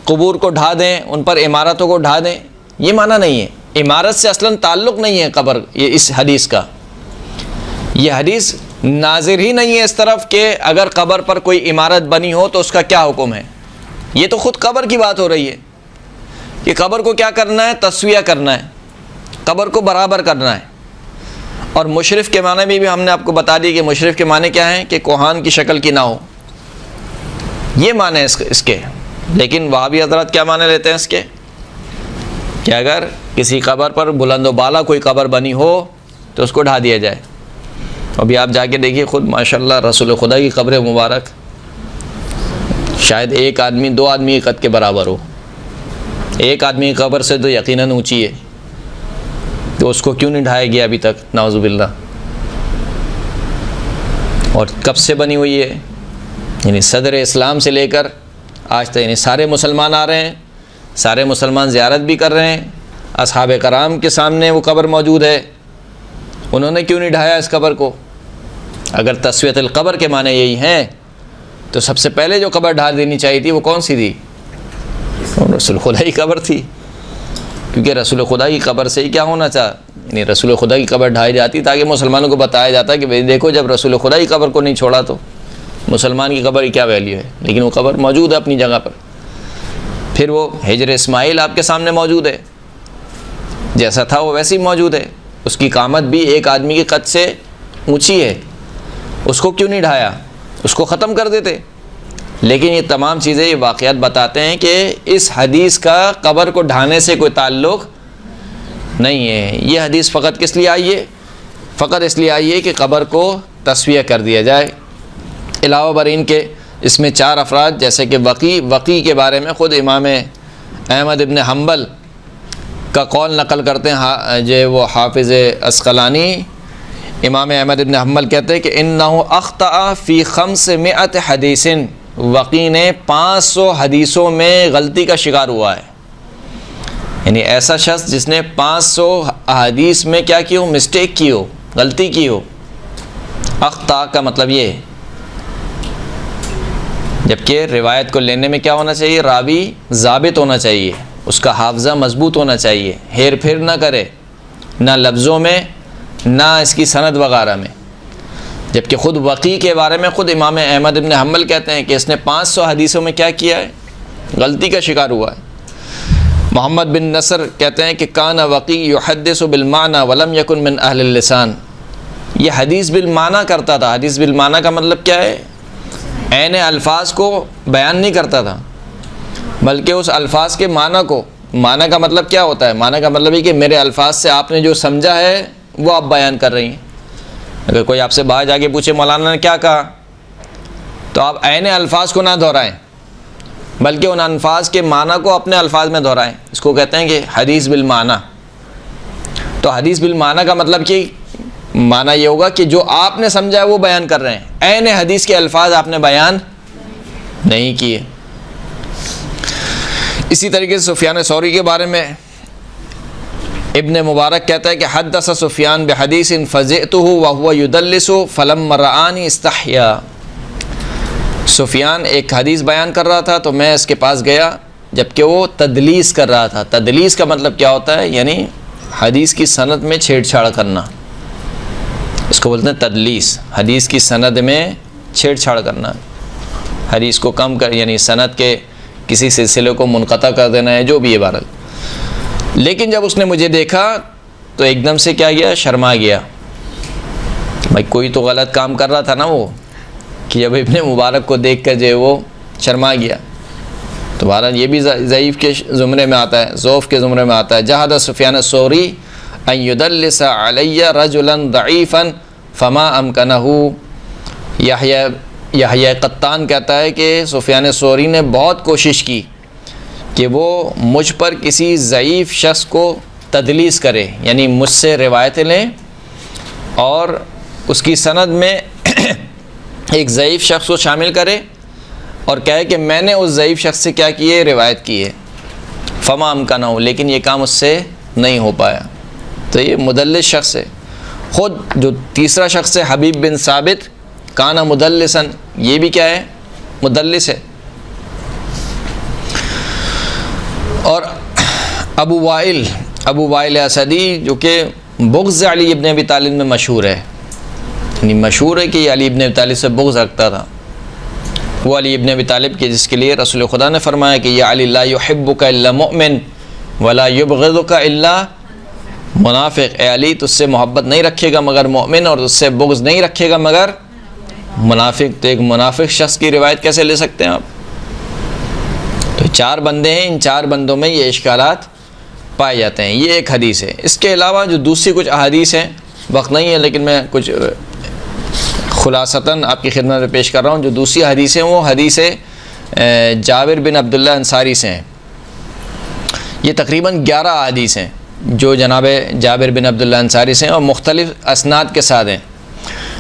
قبور کو ڈھا دیں، ان پر عمارتوں کو ڈھا دیں، یہ معنی نہیں ہے. عمارت سے اصلاً تعلق نہیں ہے قبر یہ اس حدیث کا. یہ حدیث ناظر ہی نہیں ہے اس طرف کہ اگر قبر پر کوئی عمارت بنی ہو تو اس کا کیا حکم ہے. یہ تو خود قبر کی بات ہو رہی ہے کہ قبر کو کیا کرنا ہے؟ تسویہ کرنا ہے، قبر کو برابر کرنا ہے۔ اور مشرف کے معنی بھی ہم نے آپ کو بتا دی کہ مشرف کے معنی کیا ہیں کہ کوہان کی شکل کی نہ ہو، یہ معنی ہے اس کے۔ لیکن وہابی حضرات کیا معنی لیتے ہیں اس کے کہ اگر کسی قبر پر بلند و بالا کوئی قبر بنی ہو تو اس کو ڈھا دیا جائے۔ ابھی آپ جا کے دیکھیے خود ماشاءاللہ رسول خدا کی قبر مبارک شاید ایک آدمی 2 آدمی کے قد کے برابر ہو، ایک آدمی کی قبر سے تو یقیناً اونچی ہے، تو اس کو کیوں نہیں ڈھایا گیا ابھی تک؟ نعوذ باللہ۔ اور کب سے بنی ہوئی ہے؟ یعنی صدر اسلام سے لے کر آج تک، یعنی سارے مسلمان آ رہے ہیں، سارے مسلمان زیارت بھی کر رہے ہیں، اصحاب کرام کے سامنے وہ قبر موجود ہے، انہوں نے کیوں نہیں ڈھایا اس قبر کو؟ اگر تسویۃ القبر کے معنی یہی ہیں تو سب سے پہلے جو قبر ڈھال دینی چاہیے تھی وہ کون سی تھی؟ رسول خدا کی قبر تھی، کیونکہ رسول خدا کی قبر سے ہی کیا ہونا چاہا، یعنی رسول خدا کی قبر ڈھائی جاتی تاکہ مسلمانوں کو بتایا جاتا کہ بھئی دیکھو جب رسول خدا کی قبر کو نہیں چھوڑا تو مسلمان کی قبر کی کیا ویلیو ہے، لیکن وہ قبر موجود ہے اپنی جگہ پر۔ پھر وہ حجر اسماعیل آپ کے سامنے موجود ہے، جیسا تھا وہ ویسے ہی موجود ہے، اس کی قامت بھی ایک آدمی کے قد سے اونچی ہے، اس کو کیوں نہیں ڈھایا؟ اس کو ختم کر دیتے۔ لیکن یہ تمام چیزیں، یہ واقعات بتاتے ہیں کہ اس حدیث کا قبر کو ڈھانے سے کوئی تعلق نہیں ہے۔ یہ حدیث فقط کس لیے آئی ہے؟ فقط اس لیے آئی ہے کہ قبر کو تسویہ کر دیا جائے۔ علاوہ بر ان کے اس میں 4 افراد جیسے کہ وقی کے بارے میں خود امام احمد ابن حنبل کا قول نقل کرتے ہیں، جو وہ حافظ عسقلانی امام احمد ابن حنبل کہتے ہیں کہ انہو اخطأ فی 500 حدیث، وقی نے 500 حدیثوں میں غلطی کا شکار ہوا ہے۔ یعنی ایسا شخص جس نے 500 احادیث میں کیا کی ہو؟ مسٹیک کی ہو، غلطی کی ہو۔ اخطاء کا مطلب یہ ہے، جبکہ روایت کو لینے میں کیا ہونا چاہیے؟ راوی ضابط ہونا چاہیے، اس کا حافظہ مضبوط ہونا چاہیے، ہیر پھیر نہ کرے، نہ لفظوں میں نہ اس کی سند وغیرہ میں۔ جبکہ خود وقی کے بارے میں خود امام احمد ابن حنبل کہتے ہیں کہ اس نے 500 حدیثوں میں کیا کیا ہے؟ غلطی کا شکار ہوا ہے۔ محمد بن نصر کہتے ہیں کہ کان وقی یحدث بالمعنی ولم یکن من اہل اللسان، یہ حدیث بالمعنی کرتا تھا۔ حدیث بالمعنی کا مطلب کیا ہے؟ عین الفاظ کو بیان نہیں کرتا تھا، بلکہ اس الفاظ کے معنی کو، معنی کا مطلب کیا ہوتا ہے؟ معنی کا مطلب یہ کہ میرے الفاظ سے آپ نے جو سمجھا ہے وہ آپ بیان کر رہی ہیں۔ اگر کوئی آپ سے باہر جا کے پوچھے مولانا نے کیا کہا، تو آپ عین الفاظ کو نہ دہرائیں، بلکہ ان الفاظ کے معنی کو اپنے الفاظ میں دہرائیں۔ اس کو کہتے ہیں کہ حدیث بالمعنی۔ تو حدیث بالمعنی کا مطلب کہ معنی یہ ہوگا کہ جو آپ نے سمجھا ہے وہ بیان کر رہے ہیں، عین حدیث کے الفاظ آپ نے بیان نہیں کیے۔ اسی طریقے سے سفیان ثوری کے بارے میں ابن مبارک کہتا ہے کہ حدث سفیان بحدیث فزعته وهو يدلس فلما رآني استحیا، سفیان ایک حدیث بیان کر رہا تھا تو میں اس کے پاس گیا جبکہ وہ تدلیس کر رہا تھا۔ تدلیس کا مطلب کیا ہوتا ہے؟ یعنی حدیث کی سند میں چھیڑ چھاڑ کرنا، اس کو بولتے ہیں تدلیس۔ حدیث کی سند میں چھیڑ چھاڑ کرنا، حدیث کو کم کر، یعنی سند کے کسی سلسلے کو منقطع کر دینا ہے، جو بھی عبارت۔ لیکن جب اس نے مجھے دیکھا تو ایک دم سے کیا گیا؟ شرما گیا۔ بھائی کوئی تو غلط کام کر رہا تھا نا وہ، کہ جب ابن مبارک کو دیکھ کر جو وہ شرما گیا۔ تو بہرحال یہ بھی ضعیف کے زمرے میں آتا ہے، ضعف کے زمرے میں آتا ہے۔ جہد سفیان الثوری ان یدلس علی رجلا ضعیفا فما امکنہ، یحییٰ قطان کہتا ہے کہ سفیان ثوری نے بہت کوشش کی کہ وہ مجھ پر کسی ضعیف شخص کو تدلیس کرے، یعنی مجھ سے روایتیں لیں اور اس کی سند میں ایک ضعیف شخص کو شامل کرے اور کہے کہ میں نے اس ضعیف شخص سے کیا کی ہے؟ روایت کی ہے۔ فما امکنہ، لیکن یہ کام اس سے نہیں ہو پایا۔ تو یہ مدلس شخص ہے۔ خود جو تیسرا شخص ہے حبیب بن ثابت، کانا مدلسن، یہ بھی کیا ہے؟ مدلس ہے۔ اور ابو وائل اسدی جو کہ بغض علی ابن ابی طالب میں مشہور ہے، یعنی مشہور ہے کہ یہ علی ابن ابی طالب سے بغض رکھتا تھا۔ وہ علی ابن ابی طالب کے جس کے لیے رسول خدا نے فرمایا کہ یا علی لا یحبک الا مؤمن، ولا یبغضک الا منافق، اے علی تجھ سے محبت نہیں رکھے گا مگر مومن، اور تجھ سے بغض نہیں رکھے گا مگر منافق۔ تو ایک منافق شخص کی روایت کیسے لے سکتے ہیں آپ؟ تو 4 بندے ہیں، ان 4 بندوں میں یہ اشکالات پائے جاتے ہیں۔ یہ ایک حدیث ہے۔ اس کے علاوہ جو دوسری کچھ احادیث ہیں، وقت نہیں ہے لیکن میں کچھ خلاصتاً آپ کی خدمت میں پیش کر رہا ہوں۔ جو دوسری حدیث ہیں وہ حدیث جابر بن عبداللہ انصاری سے ہیں۔ یہ تقریباً 11 احادیث ہیں جو جناب جابر بن عبداللہ انصاری سے ہیں اور مختلف اسناد کے ساتھ ہیں،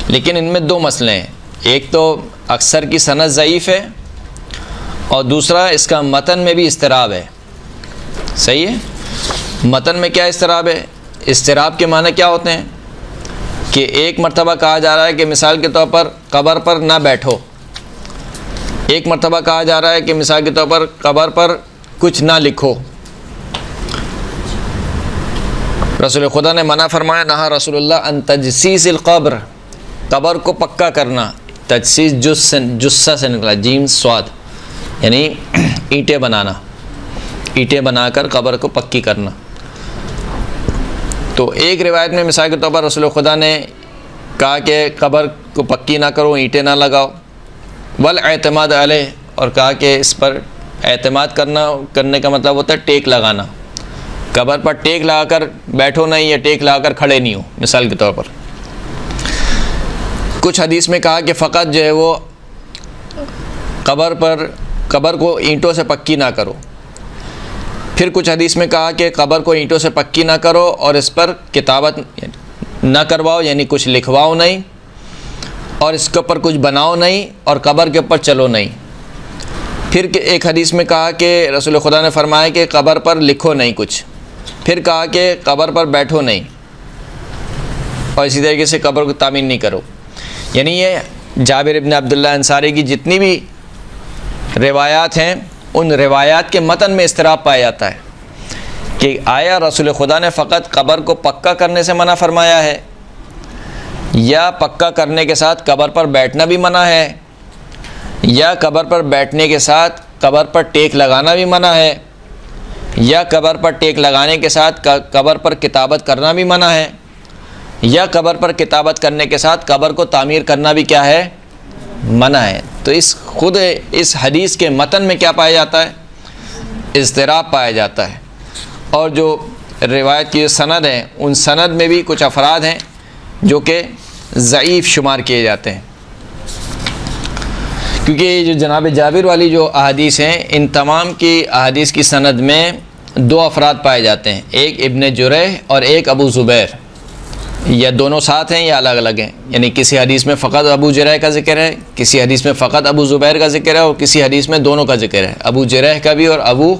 لیکن ان میں 2 مسئلے ہیں۔ ایک تو اکثر کی سند ضعیف ہے، اور دوسرا اس کا متن میں بھی اضطراب ہے۔ صحیح ہے؟ متن میں کیا اضطراب ہے؟ اضطراب کے معنی کیا ہوتے ہیں کہ ایک مرتبہ کہا جا رہا ہے کہ مثال کے طور پر قبر پر نہ بیٹھو، ایک مرتبہ کہا جا رہا ہے کہ مثال کے طور پر قبر پر کچھ نہ لکھو۔ رسول خدا نے منع فرمایا، نہا رسول اللہ ان تجسیس القبر، قبر کو پکا کرنا۔ تجسیس جثہ سے نکلا، جیم صاد، یعنی اینٹیں بنانا، اینٹیں بنا کر قبر کو پکی کرنا۔ تو ایک روایت میں مثال کے طور پر رسول خدا نے کہا کہ قبر کو پکی نہ کرو، اینٹیں نہ لگاؤ، والاعتماد علیہ، اور کہا کہ اس پر اعتماد کرنے کا مطلب ہوتا ہے ٹیک لگانا، قبر پر ٹیک لگا کر بیٹھو نہیں یا ٹیک لگا کر کھڑے نہیں ہو مثال کے طور پر۔ کچھ حدیث میں کہا کہ فقط جو ہے وہ قبر کو اینٹوں سے پکی نہ کرو۔ پھر کچھ حدیث میں کہا کہ قبر کو اینٹوں سے پکی نہ کرو اور اس پر کتابت نہ کرواؤ، یعنی کچھ لکھواؤ نہیں، اور اس کے اوپر کچھ بناؤ نہیں، اور قبر کے اوپر چلو نہیں۔ پھر ایک حدیث میں کہا کہ رسول خدا نے فرمایا کہ قبر پر لکھو نہیں کچھ، پھر کہا کہ قبر پر بیٹھو نہیں، اور اسی طریقے سے قبر کو تعمیر نہیں کرو۔ یعنی یہ جابر ابن عبداللہ انصاری کی جتنی بھی روایات ہیں، ان روایات کے متن میں اضطراب پایا جاتا ہے کہ آیا رسول خدا نے فقط قبر کو پکا کرنے سے منع فرمایا ہے، یا پکا کرنے کے ساتھ قبر پر بیٹھنا بھی منع ہے، یا قبر پر بیٹھنے کے ساتھ قبر پر ٹیک لگانا بھی منع ہے، یا قبر پر ٹیک لگانے کے ساتھ قبر پر کتابت کرنا بھی منع ہے، یا قبر پر کتابت کرنے کے ساتھ قبر کو تعمیر کرنا بھی کیا ہے؟ منع ہے۔ تو خود اس حدیث کے متن میں کیا پایا جاتا ہے؟ اضطراب پایا جاتا ہے۔ اور جو روایت کی سند ہیں، ان سند میں بھی کچھ افراد ہیں جو کہ ضعیف شمار کیے جاتے ہیں، کیونکہ یہ جو جناب جابر والی جو احادیث ہیں، ان تمام کی احادیث کی سند میں 2 افراد پائے جاتے ہیں، ایک ابن جریح اور ایک ابو زبیر، یا دونوں ساتھ ہیں یا الگ الگ ہیں۔ یعنی کسی حدیث میں فقط ابو جریح کا ذکر ہے، کسی حدیث میں فقط ابو زبیر کا ذکر ہے، اور کسی حدیث میں دونوں کا ذکر ہے، ابو جریح کا بھی اور ابو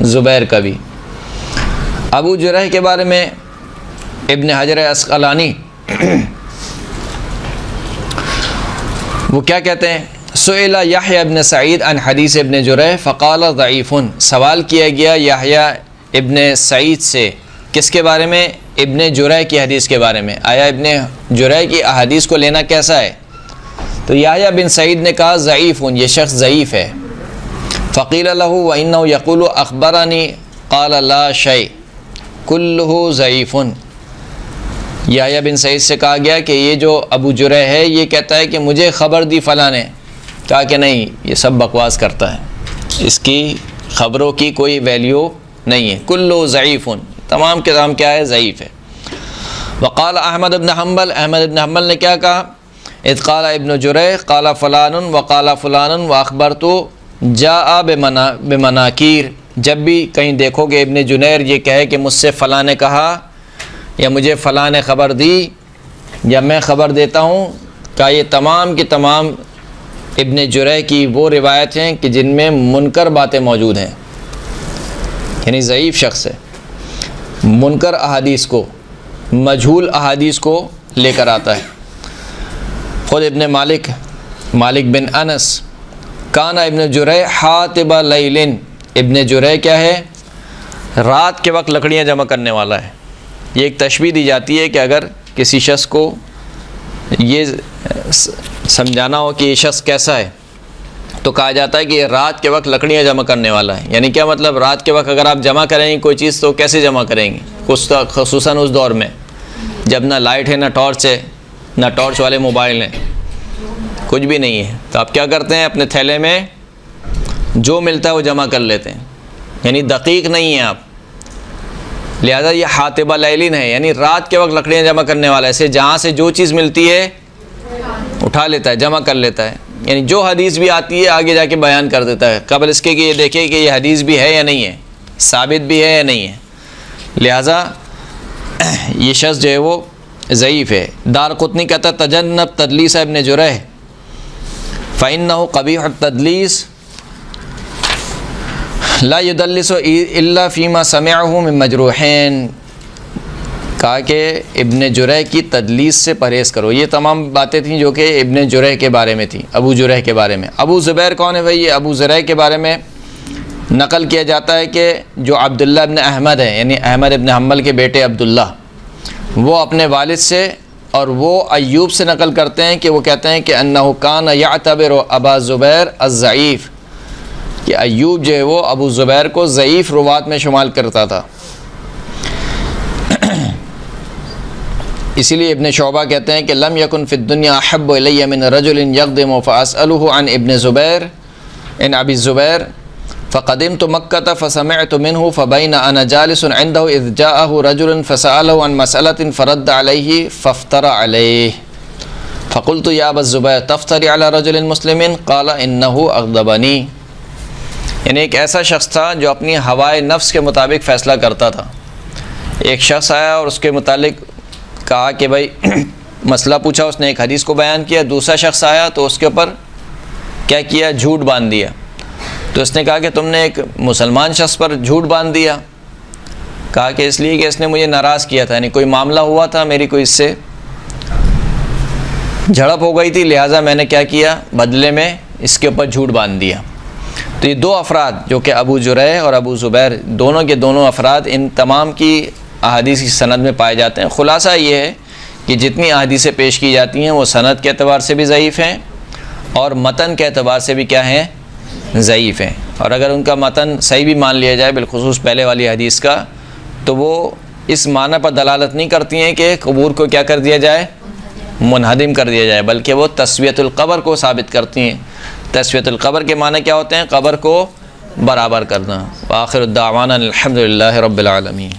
زبیر کا بھی۔ ابو جریح کے بارے میں ابن حجر عسقلانی وہ کیا کہتے ہیں؟ سئل یحییٰ ابن سعید عن حدیث ابن جریح فقال ضعیف، سوال کیا گیا یحییٰ ابن سعید سے، کس کے بارے میں؟ ابن جریح کی حدیث کے بارے میں، آیا ابن جریح کی احادیث کو لینا کیسا ہے؟ تو یحییٰ بن سعید نے کہا ضعیف، یہ شخص ضعیف ہے۔ فقیل له وانه یقول اخبرنی قال لا شیء کلہ ضعیف۔ یحییٰ بن سعید سے کہا گیا کہ یہ جو ابو جریح ہے یہ کہتا ہے کہ مجھے خبر دی فلاں نے، کہا کہ نہیں، یہ سب بکواس کرتا ہے، اس کی خبروں کی کوئی ویلیو نہیں ہے، کلہ ضعیف، تمام کے تمام کیا ہے؟ ضعیف ہے۔ وقال احمد بن حنبل، احمد بن حنبل نے کیا کہا؟ اذ قال ابن جریح قال فلان وقال فلان واخبرت جاء بمناکیر، جب بھی کہیں دیکھو کہ ابن جنیر یہ کہے کہ مجھ سے فلاں نے کہا یا مجھے فلاں نے خبر دی یا میں خبر دیتا ہوں، کہ یہ تمام کی تمام ابن جریح کی وہ روایت ہیں کہ جن میں منکر باتیں موجود ہیں، یعنی ضعیف شخص ہے، منکر احادیث کو، مجہول احادیث کو لے کر آتا ہے۔ خود ابن مالک بن انس، کانا ابن جریح حاطب لیل، ابن جریح کیا ہے؟ رات کے وقت لکڑیاں جمع کرنے والا ہے۔ یہ ایک تشبیہ دی جاتی ہے کہ اگر کسی شخص کو یہ سمجھانا ہو کہ یہ شخص کیسا ہے، تو کہا جاتا ہے کہ یہ رات کے وقت لکڑیاں جمع کرنے والا ہے. یعنی کیا مطلب؟ رات کے وقت اگر آپ جمع کریں گے کوئی چیز تو کیسے جمع کریں گے؟ خصوصاً اس دور میں جب نہ لائٹ ہے، نہ ٹارچ ہے، نہ ٹارچ والے موبائل ہیں، کچھ بھی نہیں ہے. تو آپ کیا کرتے ہیں؟ اپنے تھیلے میں جو ملتا ہے وہ جمع کر لیتے ہیں. یعنی دقیق نہیں ہیں آپ. لہذا یہ حاطبہ لیلین ہے، یعنی رات کے وقت لکڑیاں جمع کرنے والا ہے. ایسے جہاں سے جو چیز ملتی ہے اٹھا لیتا ہے، جمع کر لیتا ہے. یعنی جو حدیث بھی آتی ہے آگے جا کے بیان کر دیتا ہے قبل اس کے کہ یہ دیکھے کہ یہ حدیث بھی ہے یا نہیں ہے، ثابت بھی ہے یا نہیں ہے. لہذا یہ شخص جو ہے وہ ضعیف ہے. دارقطنی کہتا ہے تجنب تدلیس ابن جريح فإنه قبیح التدلیس لا يدلس الا فيما سمعه من مجروحین. کہا کہ ابن جریح کی تدلیس سے پرہیز کرو. یہ تمام باتیں تھیں جو کہ ابن جریح کے بارے میں تھیں، ابو جریح کے بارے میں. ابو زبیر کون ہے بھائی؟ یہ ابو زرع کے بارے میں نقل کیا جاتا ہے کہ جو عبداللہ ابن احمد ہے، یعنی احمد ابن حنبل کے بیٹے عبداللہ، وہ اپنے والد سے اور وہ ایوب سے نقل کرتے ہیں کہ وہ کہتے ہیں کہ انہ کان یعتبر ابا زبیر الضعیف، کہ ایوب جو ہے وہ ابو زبیر کو ضعیف روات میں شمال کرتا تھا. اسی لیے ابن شعبہ کہتے ہیں کہ لم یکن فی الدنیا احب الی من رجل یقدم فاسألہ عن ابن زبیر ان ابی زبیر فقدمت مکۃ فسمعت منه فبین انا جالس عنده اذ جاءه رجل فسأله عن مسألة فرد علیہ فافترى علیہ فقلت یا ابا الزبیر تفتری علی رجل مسلم قال انه اغضبنی. یعنی ایک ایسا شخص تھا جو اپنی ہوائے نفس کے مطابق فیصلہ کرتا تھا. ایک شخص آیا اور اس کے متعلق کہا کہ بھائی مسئلہ پوچھا، اس نے ایک حدیث کو بیان کیا. دوسرا شخص آیا تو اس کے اوپر کیا کیا؟ جھوٹ باندھ دیا. تو اس نے کہا کہ تم نے ایک مسلمان شخص پر جھوٹ باندھ دیا. کہا کہ اس لیے کہ اس نے مجھے ناراض کیا تھا، یعنی کوئی معاملہ ہوا تھا، میری کوئی اس سے جھڑپ ہو گئی تھی، لہٰذا میں نے کیا کیا؟ بدلے میں اس کے اوپر جھوٹ باندھ دیا. تو یہ دو افراد جو کہ ابو جریح اور ابو زبیر، دونوں کے دونوں افراد ان تمام کی احادیث کی سند میں پائے جاتے ہیں. خلاصہ یہ ہے کہ جتنی احادیثیں پیش کی جاتی ہیں وہ سند کے اعتبار سے بھی ضعیف ہیں اور متن کے اعتبار سے بھی کیا ہیں؟ ضعیف ہیں. اور اگر ان کا متن صحیح بھی مان لیا جائے بالخصوص پہلے والی حدیث کا، تو وہ اس معنی پر دلالت نہیں کرتی ہیں کہ قبور کو کیا کر دیا جائے؟ منہدم کر دیا جائے، بلکہ وہ تسویۃ القبر کو ثابت کرتی ہیں. تسویۃ القبر کے معنی کیا ہوتے ہیں؟ قبر کو برابر کرنا. وآخر الدعوانا الحمد للہ رب العالمین.